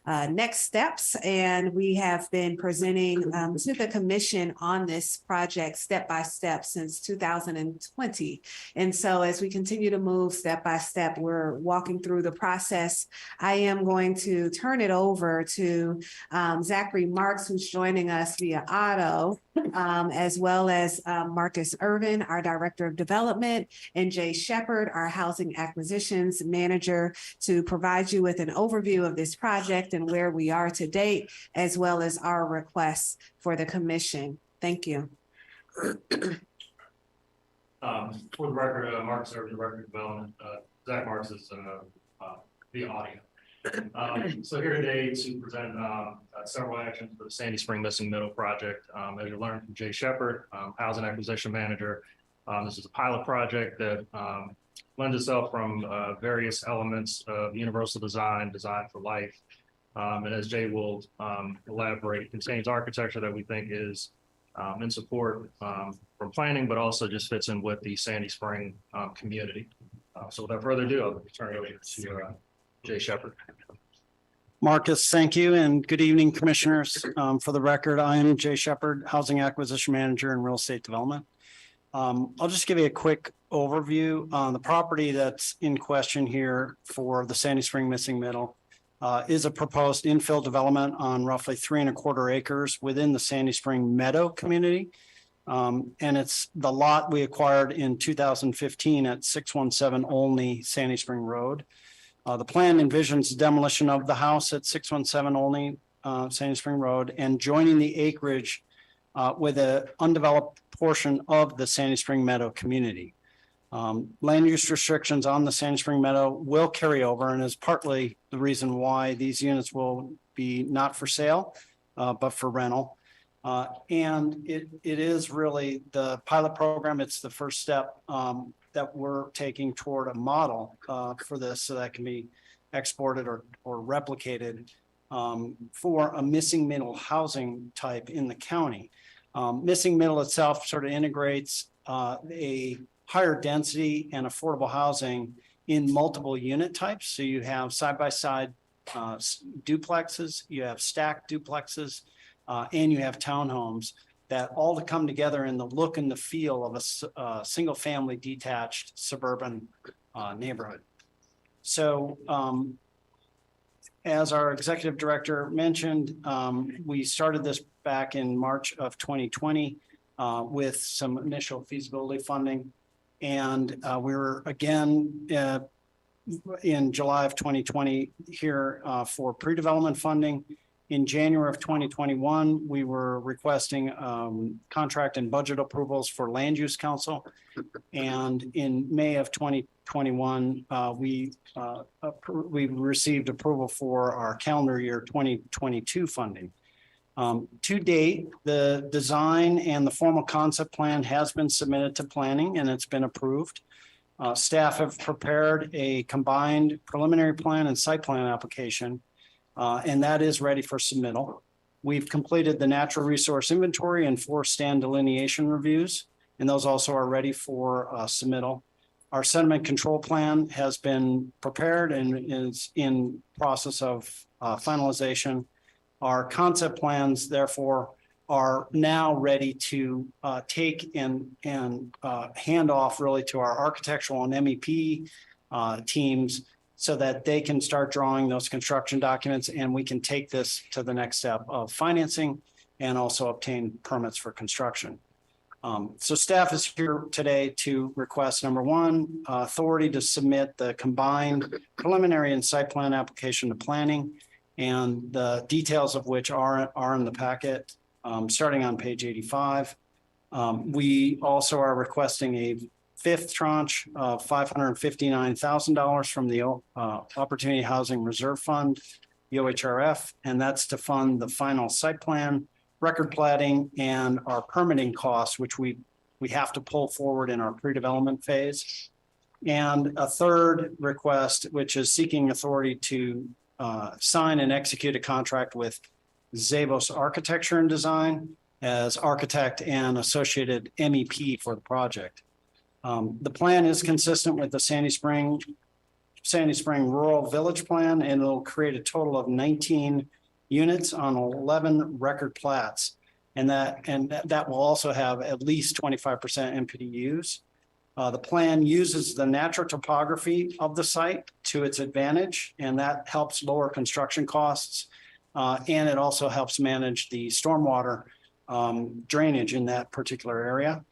next steps, and we have been presenting to the commission on this project step by step since 2020. And so as we continue to move step by step, we're walking through the process. I am going to turn it over to Zachary Marks, who's joining us via auto, as well as Marcus Irvin, our Director of Development, and Jay Shepard, our Housing Acquisitions Manager, to provide you with an overview of this project and where we are to date, as well as our requests for the commission. Thank you. For the record, Marcus Irvin, Director of Development. Zach Marks is via audio. So here today to present several actions for the Sandy Spring Missing Middle project. As you learned from Jay Shepard, Housing Acquisition Manager, this is a pilot project that lends itself from various elements of universal design, design for life. And as Jay will elaborate, it contains architecture that we think is in support from planning, but also just fits in with the Sandy Spring community. So without further ado, I'll turn it over to Jay Shepard. Marcus, thank you, and good evening, commissioners. For the record, I am Jay Shepard, Housing Acquisition Manager in Real Estate Development. I'll just give you a quick overview on the property that's in question here for the Sandy Spring Missing Middle. Is a proposed infill development on roughly 3¼ acres within the Sandy Spring Meadow community. And it's the lot we acquired in 2015 at 617 Olney Sandy Spring Road. The plan envisions demolition of the house at 617 Olney Sandy Spring Road and joining the acreage with an undeveloped portion of the Sandy Spring Meadow community. Land use restrictions on the Sandy Spring Meadow will carry over and is partly the reason why these units will be not for sale, but for rental. And it is really the pilot program. It's the first step that we're taking toward a model for this so that can be exported or replicated for a missing middle housing type in the county. Missing middle itself sort of integrates a higher density and affordable housing in multiple unit types. So you have side-by-side duplexes, you have stacked duplexes, and you have townhomes that all to come together in the look and the feel of a single family detached suburban neighborhood. So as our executive director mentioned, we started this back in March of 2020 with some initial feasibility funding. And we were again in July of 2020 here for pre-development funding. In January of 2021, we were requesting contract and budget approvals for Land Use Council. And in May of 2021, we received approval for our calendar year 2022 funding. To date, the design and the formal concept plan has been submitted to planning and it's been approved. Staff have prepared a combined preliminary plan and site plan application, and that is ready for submittal. We've completed the natural resource inventory and 4 stand delineation reviews, and those also are ready for submittal. Our sediment control plan has been prepared and is in process of finalization. Our concept plans, therefore, are now ready to take and hand off really to our architectural and MEP teams so that they can start drawing those construction documents and we can take this to the next step of financing and also obtain permits for construction. So staff is here today to request, number one, authority to submit the combined preliminary and site plan application to planning, and the details of which are in the packet, starting on page 85. We also are requesting a 5th tranche of $559,000 from the Opportunity Housing Reserve Fund, the OHRF, and that's to fund the final site plan, record plating, and our permitting costs, which we have to pull forward in our pre-development phase. And a third request, which is seeking authority to sign and execute a contract with Zavos Architecture and Design as architect and associated MEP for the project. The plan is consistent with the Sandy Spring Rural Village Plan, and it'll create a total of 19 units on 11 record plats. And that will also have at least 25% MPDUs. The plan uses the natural topography of the site to its advantage, and that helps lower construction costs. And it also helps manage the stormwater drainage in that particular area.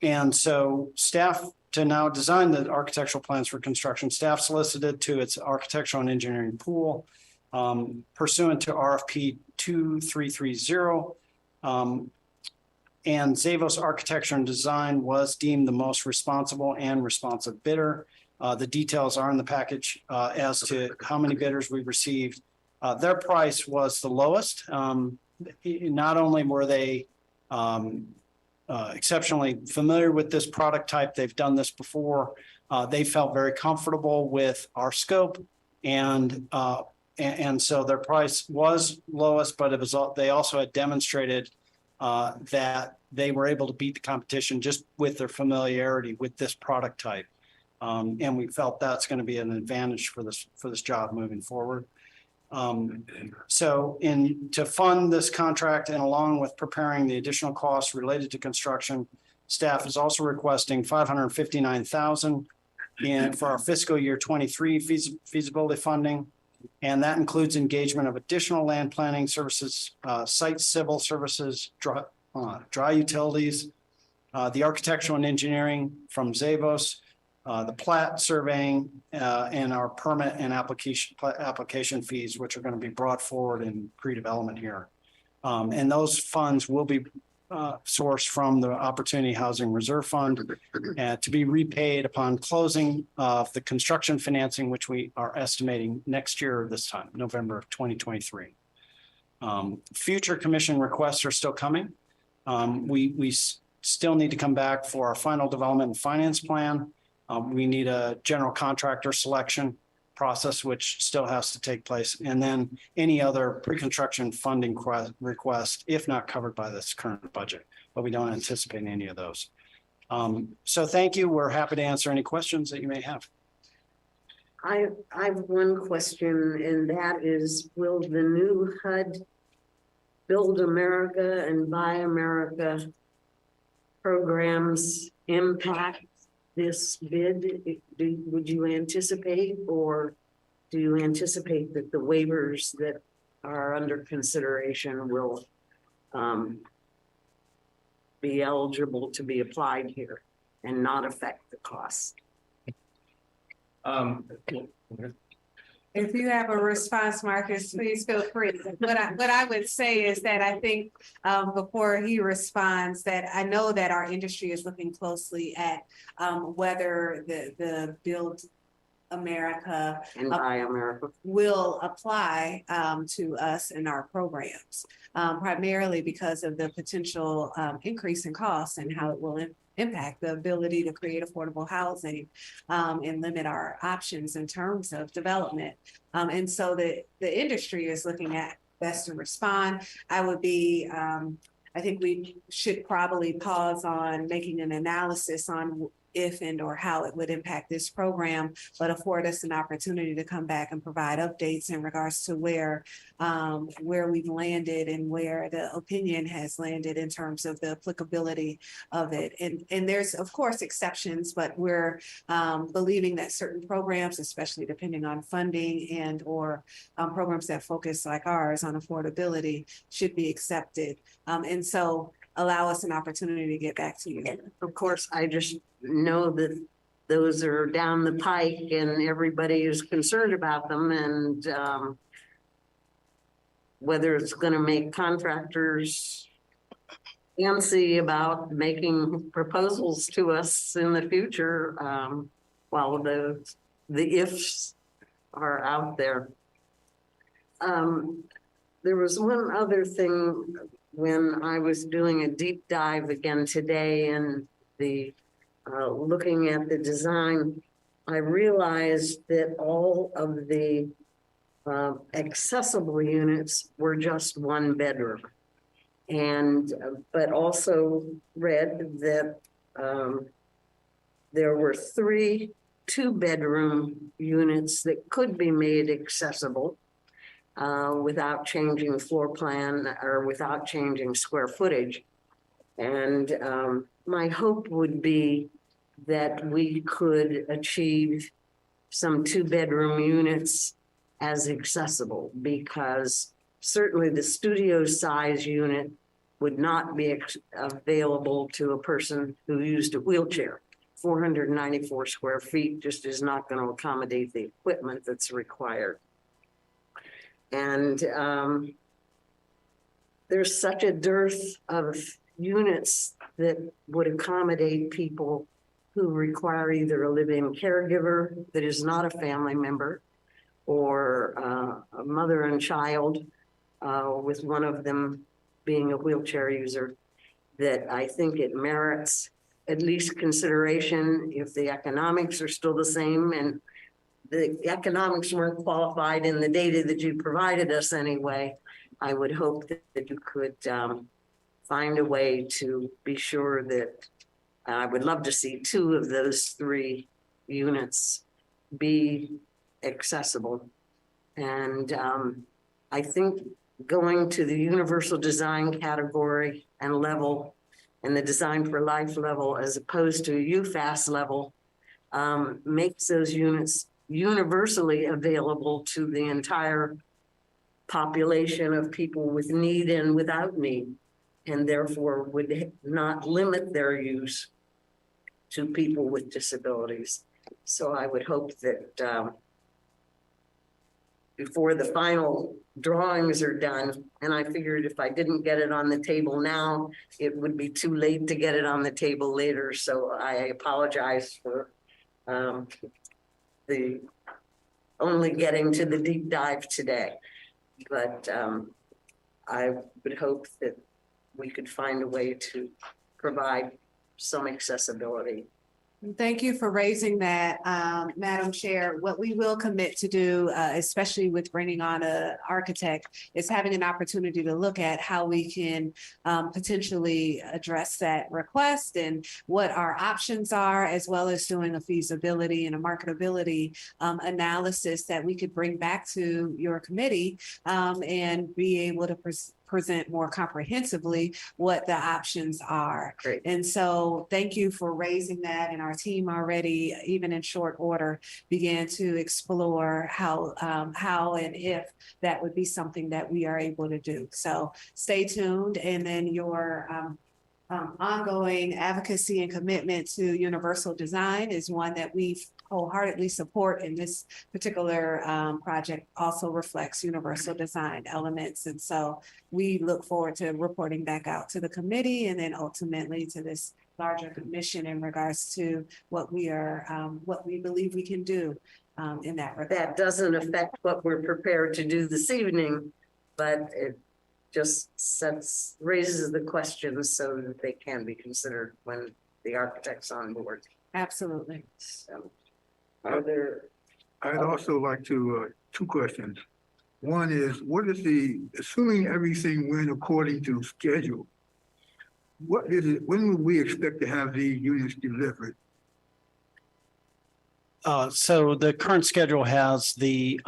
And so staff, to now design the architectural plans for construction, staff solicited to its architectural and engineering pool pursuant to RFP 2330. And Zavos Architecture and Design was deemed the most responsible and responsive bidder. The details are in the package as to how many bidders we received. Their price was the lowest. Not only were they exceptionally familiar with this product type, they've done this before. They felt very comfortable with our scope, and so their price was lowest, but it was they also had demonstrated that they were able to beat the competition just with their familiarity with this product type. And we felt that's going to be an advantage for this job moving forward. So to fund this contract and along with preparing the additional costs related to construction, staff is also requesting $559,000 for our fiscal year 23 feasibility funding. And that includes engagement of additional land planning services, site civil services, dry utilities, the architectural and engineering from Zavos, the plat surveying, and our permit and application fees, which are going to be brought forward in pre-development here. And those funds will be sourced from the Opportunity Housing Reserve Fund to be repaid upon closing of the construction financing, which we are estimating next year this time, November of 2023. Future commission requests are still coming. We still need to come back for our final development and finance plan. We need a general contractor selection process, which still has to take place. And then any other pre-construction funding request, if not covered by this current budget, but we don't anticipate any of those. So thank you. We're happy to answer any questions that you may have. I have one question, and that is, will the new HUD Build America and Buy America programs impact this bid? Would you anticipate, or do you anticipate that the waivers that are under consideration will be eligible to be applied here and not affect the cost? If you have a response, Marcus, please feel free. What I would say is that I think before he responds, that I know that our industry is looking closely at whether the Build America and Buy America will apply to us in our programs, primarily because of the potential increase in costs and how it will impact the ability to create affordable housing and limit our options in terms of development. And so the industry is looking at best to respond. I think we should probably pause on making an analysis on if and or how it would impact this program, but afford us an opportunity to come back and provide updates in regards to where we've landed and where the opinion has landed in terms of the applicability of it. And there's of course exceptions, but we're believing that certain programs, especially depending on funding and or programs that focus like ours on affordability, should be accepted. And so allow us an opportunity to get back to you. Of course, I just know that those are down the pike and everybody is concerned about them, and whether it's going to make contractors fancy about making proposals to us in the future while the ifs are out there. There was one other thing when I was doing a deep dive again today and looking at the design, I realized that all of the accessible units were just one bedroom. And, but also read that there were 3 2-bedroom units that could be made accessible without changing floor plan or without changing square footage. And my hope would be that we could achieve some 2-bedroom units as accessible, because certainly the studio size unit would not be available to a person who used a wheelchair. 494 square feet just is not going to accommodate the equipment that's required. And there's such a dearth of units that would accommodate people who require either a live-in caregiver that is not a family member, or a mother and child with one of them being a wheelchair user, that I think it merits at least consideration if the economics are still the same. And the economics weren't qualified in the data that you provided us anyway. I would hope that you could find a way to be sure that I would love to see 2 of those 3 units be accessible. And I think going to the universal design category and level and the design for life level as opposed to UFAS level makes those units universally available to the entire population of people with need and without need. and therefore would not limit their use to people with disabilities. So I would hope that before the final drawings are done, and I figured if I didn't get it on the table now, it would be too late to get it on the table later. So I apologize for the only getting to the deep dive today. But I would hope that we could find a way to provide some accessibility. Thank you for raising that, Madam Chair. What we will commit to do, especially with bringing on an architect, is having an opportunity to look at how we can potentially address that request and what our options are, as well as doing a feasibility and a marketability analysis that we could bring back to your committee and be able to present more comprehensively what the options are. Great. And so thank you for raising that. And our team already, even in short order, began to explore how and if that would be something that we are able to do. So stay tuned. And then your ongoing advocacy and commitment to universal design is one that we wholeheartedly support, and this particular project also reflects universal design elements. And so we look forward to reporting back out to the committee and then ultimately to this larger commission in regards to what we believe we can do in that regard. That doesn't affect what we're prepared to do this evening, but it just raises the questions so that they can be considered when the architect's on board. Absolutely. So, are there? I'd also like to, two questions. One is, what is assuming everything went according to schedule, what is it, when would we expect to have the units delivered? So the current schedule has the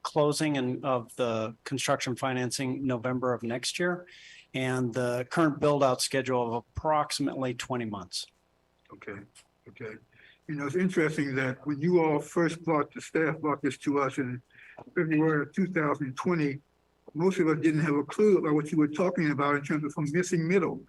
closing of the construction financing November of next year, and the current build out schedule of approximately 20 months. Okay. You know, it's interesting that when you all first the staff brought this to us in February of 2020, most of us didn't have a clue about what you were talking about in terms of some missing middle.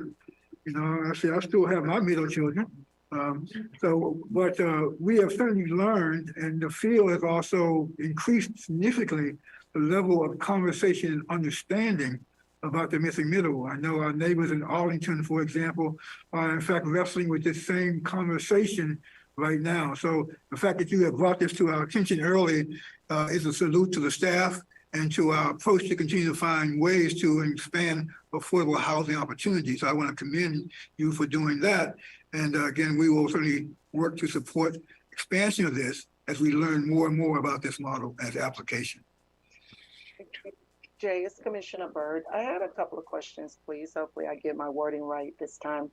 You know, I still have my middle children. But we have certainly learned, and the field has also increased significantly the level of conversation and understanding about the missing middle. I know our neighbors in Arlington, for example, are in fact wrestling with this same conversation right now. So the fact that you have brought this to our attention early is a salute to the staff and to our approach to continue to find ways to expand affordable housing opportunities. So I want to commend you for doing that. And again, we will certainly work to support expansion of this as we learn more and more about this model as application. Jay, it's Commissioner Byrd. I had a couple of questions, please. Hopefully I get my wording right this time.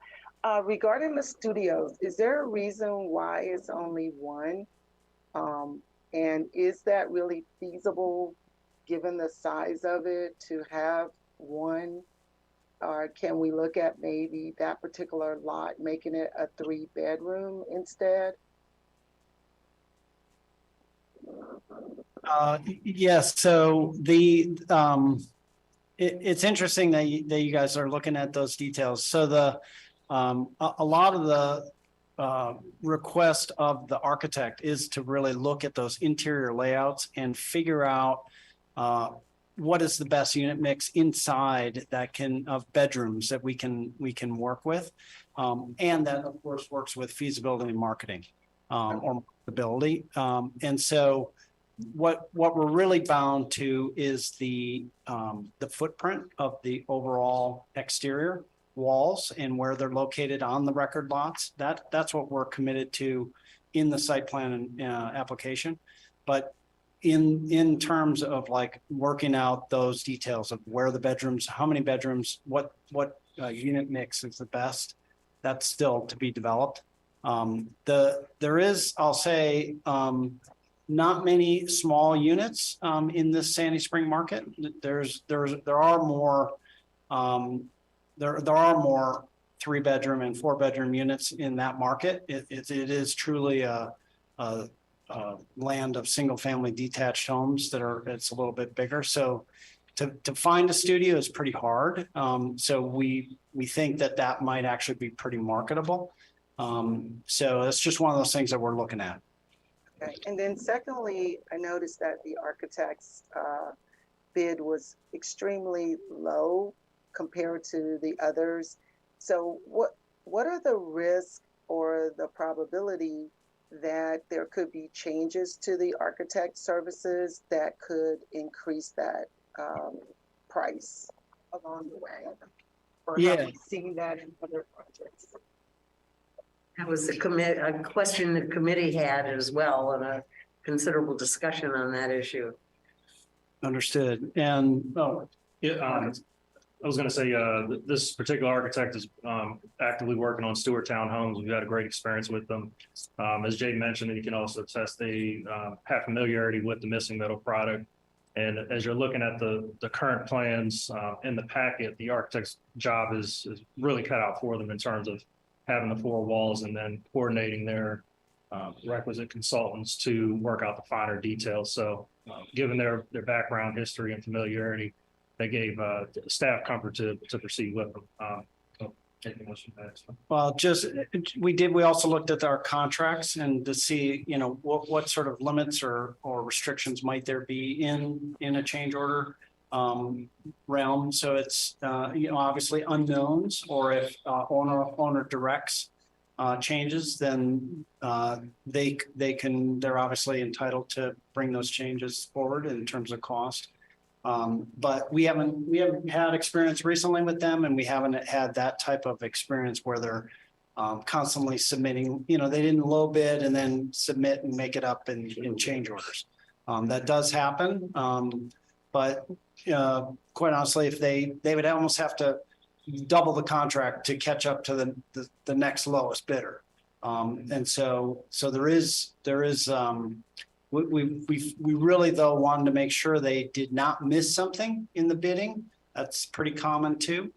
Regarding the studios, is there a reason why it's only one? And is that really feasible given the size of it to have one? Or can we look at maybe that particular lot, making it a 3-bedroom instead? Yes, so it's interesting that you guys are looking at those details. So a lot of the request of the architect is to really look at those interior layouts and figure out what is the best unit mix inside of bedrooms that we can work with, and that of course works with feasibility and marketing or marketability. And so what we're really bound to is the footprint of the overall exterior walls and where they're located on the record lots. That's what we're committed to in the site plan application. But in terms of like working out those details of where the bedrooms, how many bedrooms, what unit mix is the best, that's still to be developed. There is, I'll say, not many small units in this Sandy Spring market. There are more 3-bedroom and 4-bedroom units in that market. It is truly a land of single family detached homes it's a little bit bigger. So to find a studio is pretty hard. So we think that might actually be pretty marketable. So that's just one of those things that we're looking at. Okay. And then secondly, I noticed that the architect's bid was extremely low compared to the others. So what are the risks or the probability that there could be changes to the architect services that could increase that price along the way? Or have we seen that in other projects? That was a question the committee had as well, and a considerable discussion on that issue. Understood. And Yeah, I was gonna say, this particular architect is actively working on Stewart Townhomes. We've had a great experience with them. As Jay mentioned, and you can also attest, they have familiarity with the missing middle product. And as you're looking at the current plans in the packet, the architect's job is really cut out for them in terms of having the four walls and then coordinating their requisite consultants to work out the finer details. So given their background, history, and familiarity, they gave staff comfort to proceed with them. Well, we also looked at our contracts and to see, what sort of limits or restrictions might there be in a change order realm. So it's, obviously unknowns, or if owner directs changes, then they're obviously entitled to bring those changes forward in terms of cost. But we haven't had experience recently with them, and we haven't had that type of experience where they're constantly submitting, they didn't low bid and then submit and make it up in change orders. That does happen. But quite honestly, if they would almost have to double the contract to catch up to the next lowest bidder. And so there is we really though wanted to make sure they did not miss something in the bidding. That's pretty common too.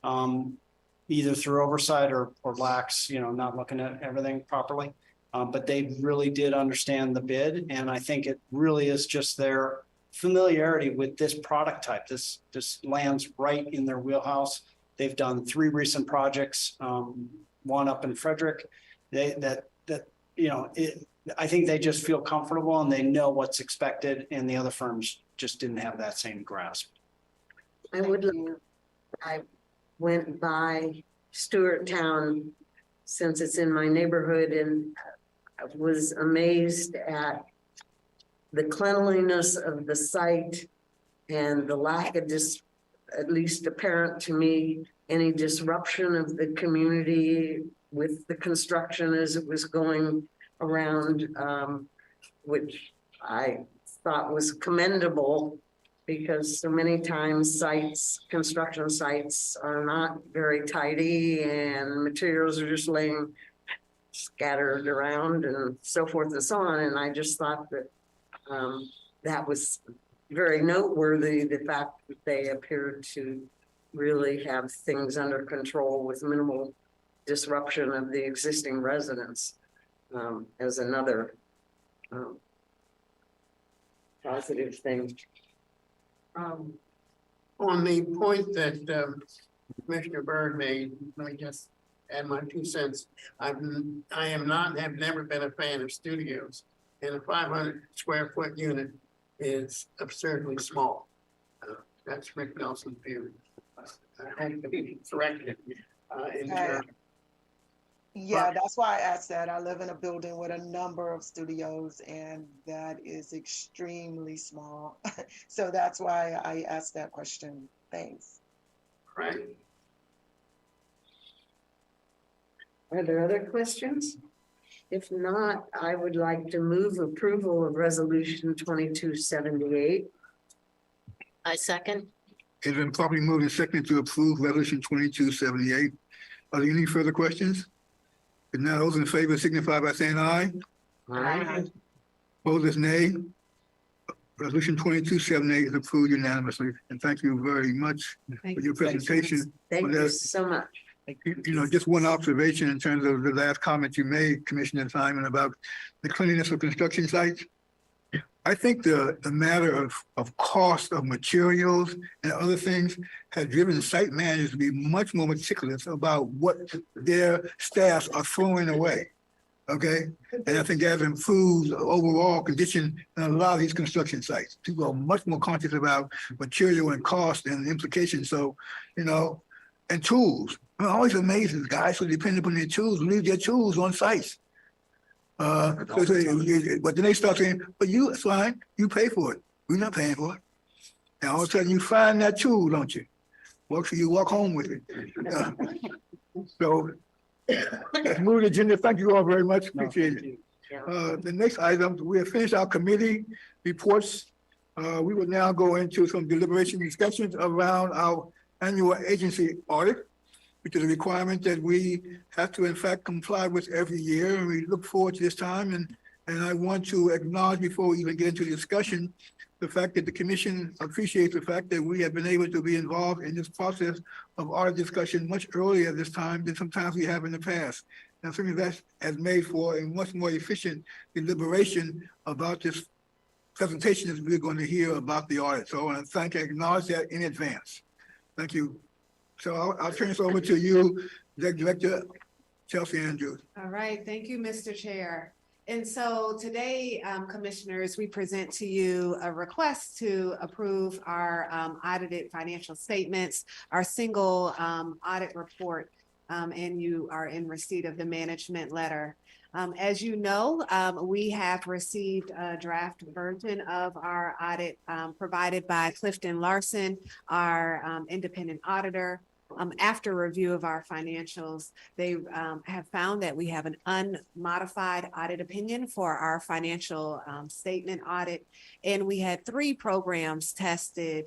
Either through oversight or lax, not looking at everything properly. But they really did understand the bid, and I think it really is just their familiarity with this product type. This lands right in their wheelhouse. They've done 3 recent projects, one up in Frederick. I think they just feel comfortable and they know what's expected, and the other firms just didn't have that same grasp. I went by Stewart Town since it's in my neighborhood, and I was amazed at the cleanliness of the site and the lack of at least apparent to me, any disruption of the community with the construction as it was going around, which I thought was commendable, because so many times construction sites are not very tidy and materials are just laying scattered around and so forth and so on. And I just thought that that was very noteworthy, the fact that they appeared to really have things under control with minimal disruption of the existing residents, as another positive thing. On the point that Commissioner Byrd made, let me just add my 2 cents. have never been a fan of studios, and a 500 square foot unit is absurdly small. That's Rick Nelson's view. I had to be corrected. Yeah, that's why I asked that. I live in a building with a number of studios, and that is extremely small. So that's why I asked that question. Thanks. Right. Are there other questions? If not, I would like to move approval of resolution 2278. I second. It's been properly moved and seconded to approve resolution 2278. Are there any further questions? If not, those in favor signify by saying aye. Aye. Opposed, nay. Resolution 2278 is approved unanimously. And thank you very much for your presentation. Thank you so much. Just one observation in terms of the last comment you made, Commissioner Simon, about the cleanliness of construction sites. I think the matter of cost of materials and other things has driven site managers to be much more meticulous about what their staffs are throwing away. Okay, and I think that improves the overall condition in a lot of these construction sites. People are much more conscious about material and cost and implications. So, you know, and tools. I'm always amazed at guys who depend upon their tools, leave their tools on sites. But then they start saying, but you, it's fine, you pay for it. We're not paying for it. And all of a sudden you find that tool, don't you? Work for you, walk home with it. So let's move the agenda. Thank you all very much. Appreciate it. The next item, we have finished our committee reports. We will now go into some deliberation discussions around our annual agency audit, which is a requirement that we have to in fact comply with every year. And we look forward to this time. And I want to acknowledge before we even get into the discussion, the fact that the commission appreciates the fact that we have been able to be involved in this process of audit discussion much earlier this time than sometimes we have in the past. And I think that has made for a much more efficient deliberation about this presentation that we're going to hear about the audit. So I want to thank and acknowledge that in advance. Thank you. So I'll turn this over to you, Executive Director Chelsea Andrews. All right, thank you, Mr. Chair. And so today, commissioners, we present to you a request to approve our audited financial statements, our single audit report, and you are in receipt of the management letter. As you know, we have received a draft version of our audit provided by Clifton Larson, our independent auditor. After review of our financials, they have found that we have an unmodified audit opinion for our financial statement audit. And we had 3 programs tested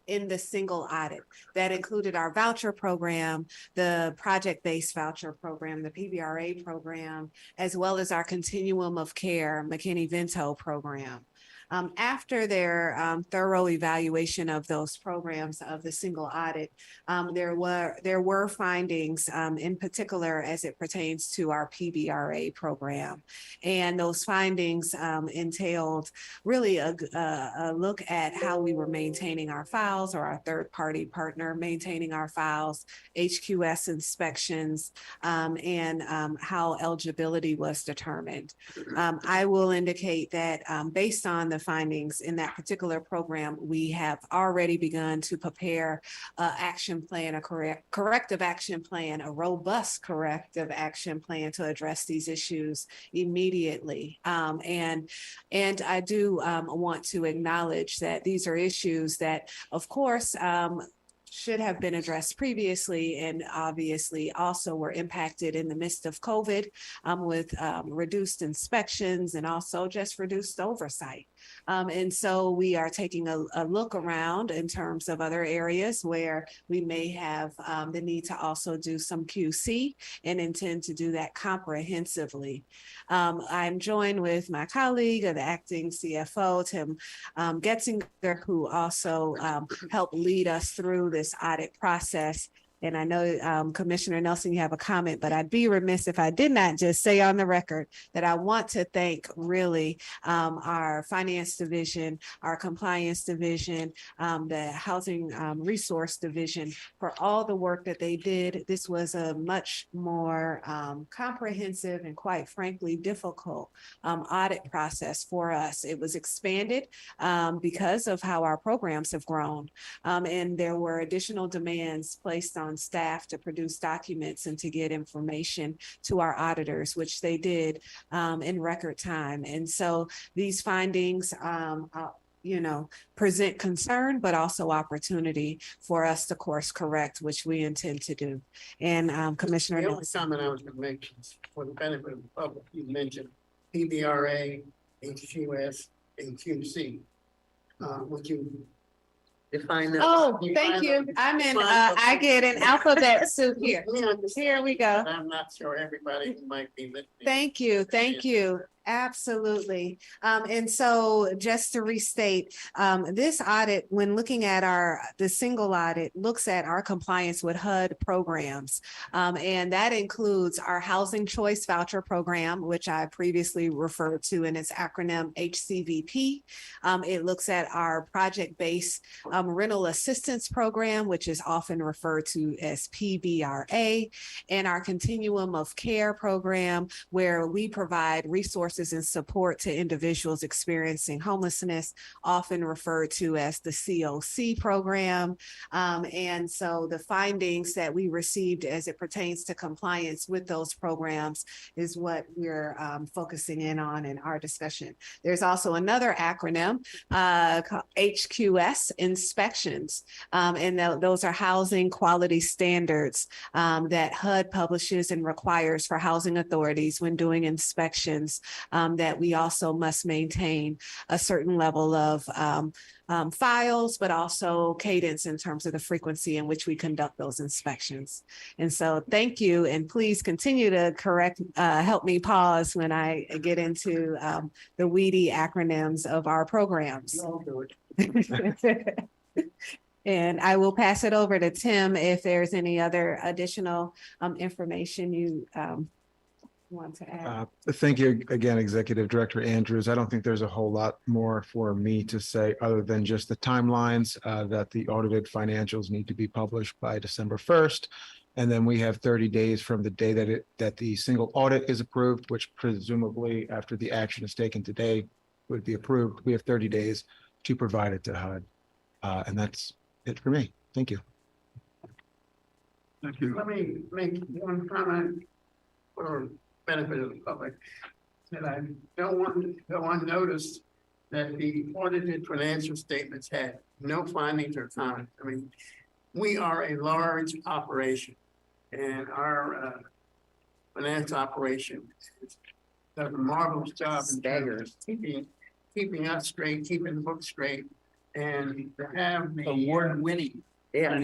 in the single audit that included our voucher program, the project-based voucher program, the PBRA program, as well as our continuum of care McKinney-Vento program. After their thorough evaluation of those programs of the single audit, there were findings in particular as it pertains to our PBRA program. And those findings entailed really a look at how we were maintaining our files, or our third-party partner maintaining our files, HQS inspections, and how eligibility was determined. I will indicate that based on the findings in that particular program, we have already begun to prepare an action plan, a corrective action plan, a robust corrective action plan to address these issues immediately. And I do want to acknowledge that these are issues that, of course, should have been addressed previously, and obviously also were impacted in the midst of COVID with reduced inspections and also just reduced oversight. And so we are taking a look around in terms of other areas where we may have the need to also do some QC, and intend to do that comprehensively. I'm joined with my colleague, the acting CFO, Tim Getzinger, who also helped lead us through this audit process. And I know, Commissioner Nelson, you have a comment, but I'd be remiss if I did not just say on the record that I want to thank really our finance division, our compliance division, the housing resource division for all the work that they did. This was a much more comprehensive and, quite frankly, difficult audit process for us. It was expanded because of how our programs have grown. And there were additional demands placed on staff to produce documents and to get information to our auditors, which they did in record time. And so these findings, present concern, but also opportunity for us to course correct, which we intend to do. And Commissioner The only comment I was going to make for the benefit of the public, you mentioned PBRA, HQS, and QC. Would you define that? Oh, thank you. I'm in, I get an alphabet soup here. Here we go. I'm not sure everybody might be listening. Thank you. Absolutely. And so just to restate, this audit, when looking at the single audit, looks at our compliance with HUD programs. And that includes our Housing Choice Voucher Program, which I previously referred to in its acronym HCVP. It looks at our project-based rental assistance program, which is often referred to as PBRA, and our Continuum of Care program, where we provide resources and support to individuals experiencing homelessness, often referred to as the COC program. And so the findings that we received as it pertains to compliance with those programs is what we're focusing in on in our discussion. There's also another acronym called HQS, inspections. And those are housing quality standards that HUD publishes and requires for housing authorities when doing inspections, that we also must maintain a certain level of files, but also cadence in terms of the frequency in which we conduct those inspections. And so thank you, and please continue to help me pause when I get into the weedy acronyms of our programs. And I will pass it over to Tim if there's any other additional information you want to add. Thank you again, Executive Director Andrews. I don't think there's a whole lot more for me to say other than just the timelines that the audited financials need to be published by December 1st. And then we have 30 days from the day that the single audit is approved, which presumably after the action is taken today would be approved. We have 30 days to provide it to HUD. And that's it for me. Thank you. Thank you. Let me make one comment for benefit of the public, that I don't want to go unnoticed that the audited financial statements had no findings or comments. I mean, we are a large operation, and our finance operation does a marvelous job in terms of keeping us straight, keeping the books straight, and to have the Award-winning. Yeah.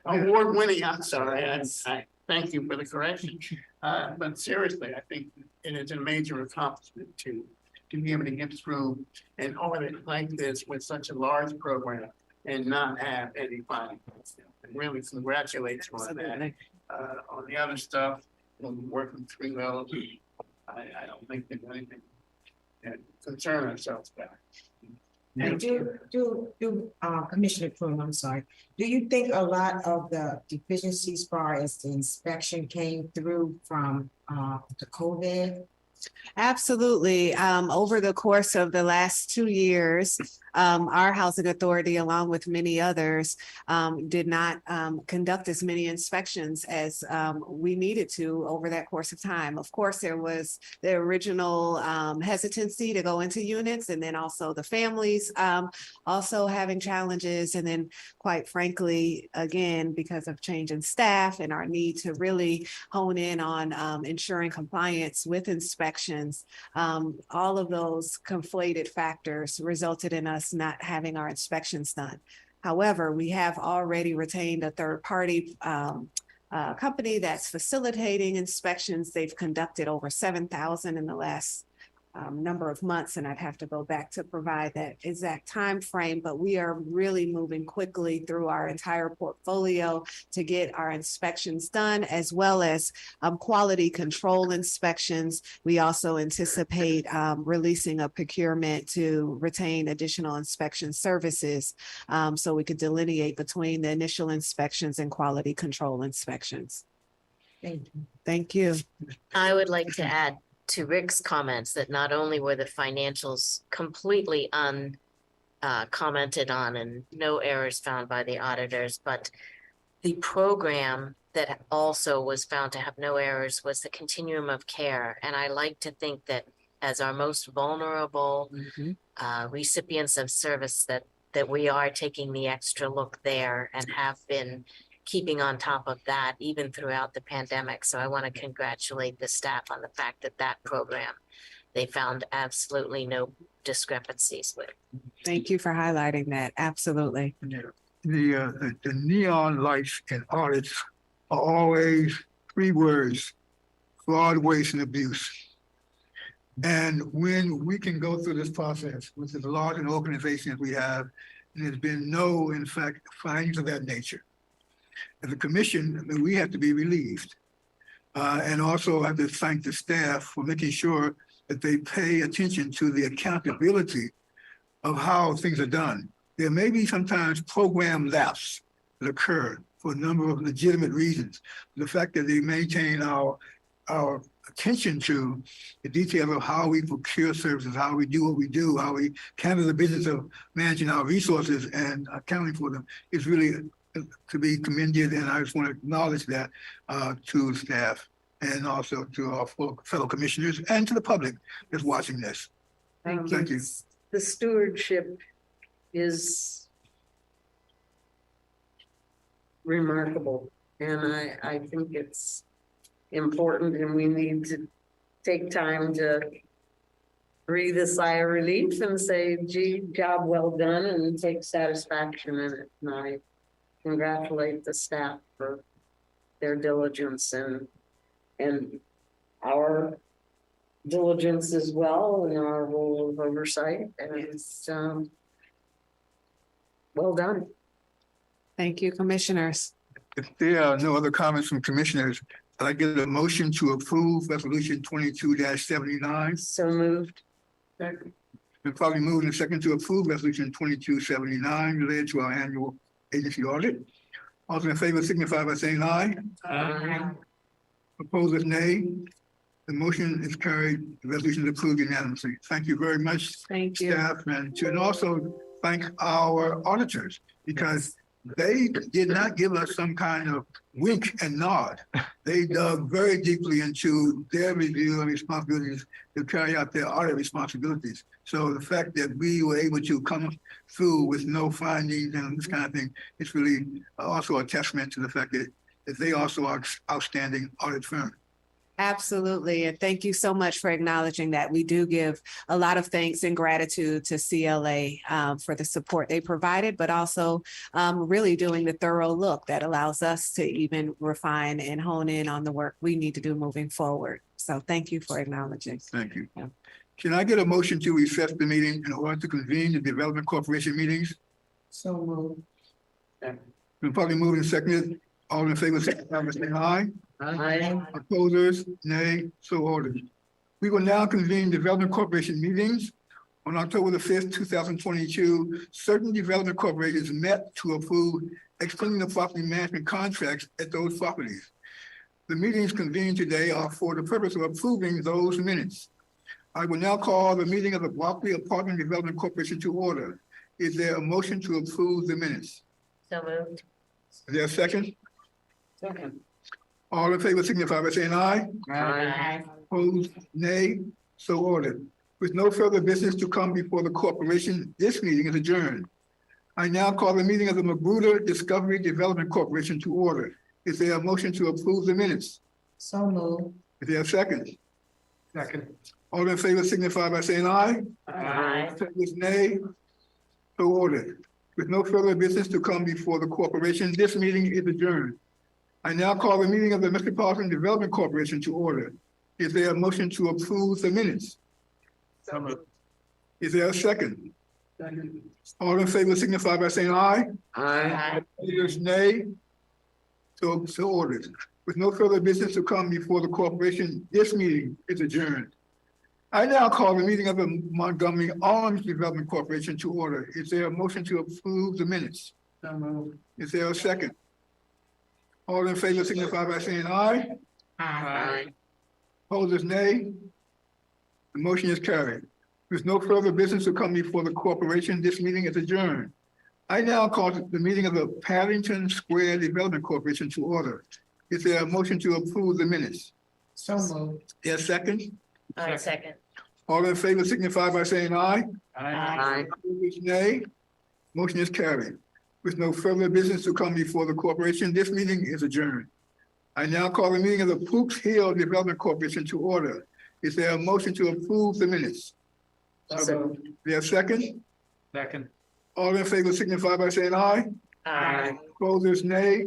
award-winning, I'm sorry, I thank you for the correction. But seriously, I think it is a major accomplishment to be able to get through an audit like this with such a large program and not have any findings. And really congratulate you on that. On the other stuff, we're working through those. I don't think there's anything that concern ourselves about. And Commissioner Croom, I'm sorry. Do you think a lot of the deficiencies as far as the inspection came through from the COVID? Absolutely. Over the course of the last 2 years, our housing authority, along with many others, did not conduct as many inspections as we needed to over that course of time. Of course, there was the original hesitancy to go into units, and then also the families also having challenges. And then, quite frankly, again, because of change in staff and our need to really hone in on ensuring compliance with inspections, all of those conflated factors resulted in us not having our inspections done. However, we have already retained a third-party company that's facilitating inspections. They've conducted over 7,000 in the last number of months, and I'd have to go back to provide that exact time frame, but we are really moving quickly through our entire portfolio to get our inspections done, as well as quality control inspections. We also anticipate releasing a procurement to retain additional inspection services, so we could delineate between the initial inspections and quality control inspections. Thank you. Thank you. I would like to add to Rick's comments that not only were the financials completely uncommented on and no errors found by the auditors, but the program that also was found to have no errors was the Continuum of Care. And I like to think that as our most vulnerable recipients of service, that we are taking the extra look there and have been keeping on top of that even throughout the pandemic. So I want to congratulate the staff on the fact that that program, they found absolutely no discrepancies with. Thank you for highlighting that. Absolutely. The neon lights and audits are always 3 words: fraud, waste, and abuse. And when we can go through this process with as large an organization as we have, and there's been no, in fact, findings of that nature. As a commission, we have to be relieved. And also I have to thank the staff for making sure that they pay attention to the accountability of how things are done. There may be sometimes program lapse that occur for a number of legitimate reasons. The fact that they maintain our attention to the detail of how we procure services, how we do what we do, how we handle the business of managing our resources and accounting for them is really to be commended. And I just want to acknowledge that to staff and also to our fellow commissioners and to the public that's watching this. Thank Thank you. you. The stewardship is remarkable, and I think it's important, and we need to take time to breathe a sigh of relief and say, gee, job well done, and take satisfaction in it. And I congratulate the staff for their diligence and our diligence as well in our role of oversight, and it's well done. Thank you, commissioners. If there are no other comments from commissioners, I'd like to get a motion to approve resolution 22-79. So moved. Been probably moved and second to approve resolution 2279 related to our annual agency audit. All those in favor signify by saying aye. Aye. Opposers, nay. The motion is carried. The resolution is approved unanimously. Thank you very much, Thank you. staff, and also thank our auditors because they did not give us some kind of wink and nod. They dug very deeply into their review and responsibilities to carry out their audit responsibilities. So the fact that we were able to come through with no findings and this kind of thing, it's really also a testament to the fact that they also are outstanding audit firm. Absolutely. And thank you so much for acknowledging that. We do give a lot of thanks and gratitude to CLA for the support they provided, but also really doing the thorough look that allows us to even refine and hone in on the work we need to do moving forward. So thank you for acknowledging. Thank you. Yeah. Can I get a motion to recess the meeting in order to convene the Development Corporation meetings? So moved. Been probably moved and seconded. All in favor, say aye. Aye. Opposers, nay, so ordered. We will now convene Development Corporation meetings. On October the 5th, 2022, certain development corporations met to approve extending the property management contracts at those properties. The meetings convened today are for the purpose of approving those minutes. I will now call the meeting of the Berkeley Apartment Development Corporation to order. Is there a motion to approve the minutes? So moved. Is there a second? Second. All in favor signify by saying aye. Aye. Opposed, nay, so ordered. With no further business to come before the corporation, this meeting is adjourned. I now call the meeting of the Magruder Discovery Development Corporation to order. Is there a motion to approve the minutes? So moved. Is there a second? Second. All in favor signify by saying aye. Aye. Opposed, nay, so ordered. With no further business to come before the corporation, this meeting is adjourned. I now call the meeting of the Metropolitan Development Corporation to order. Is there a motion to approve the minutes? So moved. Is there a second? All in favor signify by saying aye. Aye. Opposers, nay. So ordered. With no further business to come before the corporation, this meeting is adjourned. I now call the meeting of the Montgomery Arms Development Corporation to order. Is there a motion to approve the minutes? So moved. Is there a second? All in favor signify by saying aye. Aye. Opposers, nay. The motion is carried. With no further business to come before the corporation, this meeting is adjourned. I now call the meeting of the Paddington Square Development Corporation to order. Is there a motion to approve the minutes? So moved. Is there a second? Second. All in favor signify by saying aye. Aye. Opposers, nay. Motion is carried. With no further business to come before the corporation, this meeting is adjourned. I now call the meeting of the Poops Hill Development Corporation to order. Is there a motion to approve the minutes? So Is there a second? Second. All in favor signify by saying aye. Aye. Opposers, nay.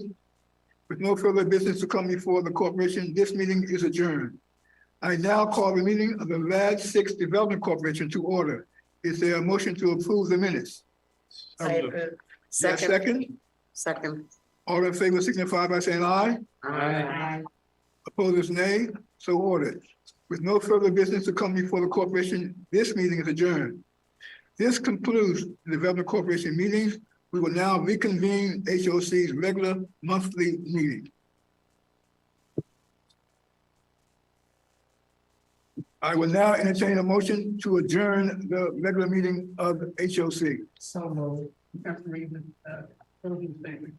With no further business to come before the corporation, this meeting is adjourned. I now call the meeting of the LAD 6 Development Corporation to order. Is there a motion to approve the minutes? Second? Second. All in favor signify by saying aye. Aye. Opposers, nay. So ordered. With no further business to come before the corporation, this meeting is adjourned. This concludes the Development Corporation meetings. We will now reconvene HOC's regular monthly meeting. I will now entertain a motion to adjourn the regular meeting of the HOC. So moved. You have to read the, closing statement.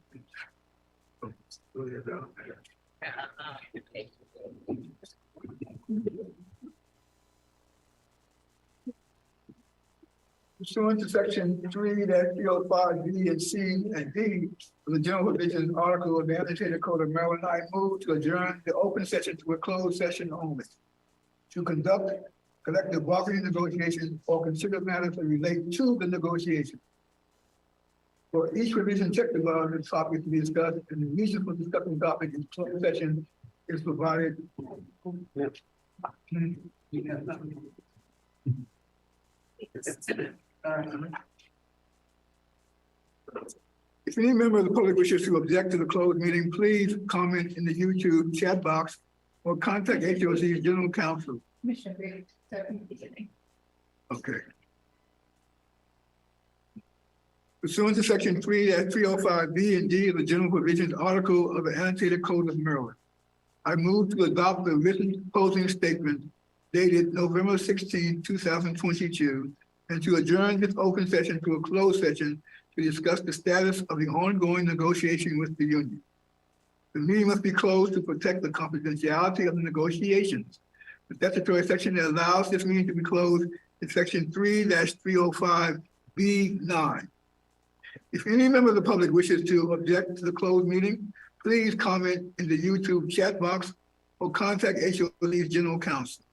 Pursuant to section 3-305 B and C and D of the general provisions article of the annotated code of Maryland, I move to adjourn the open session to a closed session only. To conduct collective bargaining negotiations or consider matters that relate to the negotiation. For each revision, check the law and topic to be discussed, and the reason for discussing topic in closed session is provided. If any member of the public wishes to object to the closed meeting, please comment in the YouTube chat box or contact HOC's general counsel. Okay. Pursuant to section 3-305 B and D of the general provisions article of the annotated code of Maryland, I move to adopt the written closing statement dated November 16, 2022, and to adjourn this open session to a closed session to discuss the status of the ongoing negotiation with the union. The meeting must be closed to protect the confidentiality of the negotiations. The statutory section that allows this meeting to be closed is section 3-305 B9. If any member of the public wishes to object to the closed meeting, please comment in the YouTube chat box or contact HOC's general counsel.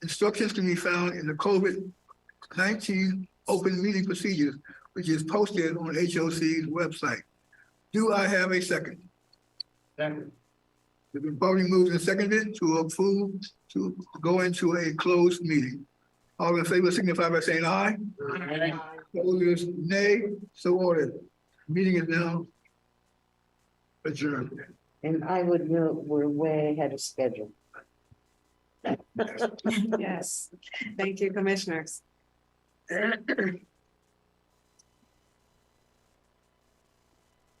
Instructions can be found in the COVID-19 open meeting procedures, which is posted on HOC's website. Do I have a second? Second. It's been probably moved and seconded to approve to go into a closed meeting. All in favor signify by saying aye. Aye. Opposers, nay. So ordered. Meeting is now adjourned. And I would note, we're way ahead of schedule. Yes, thank you, commissioners.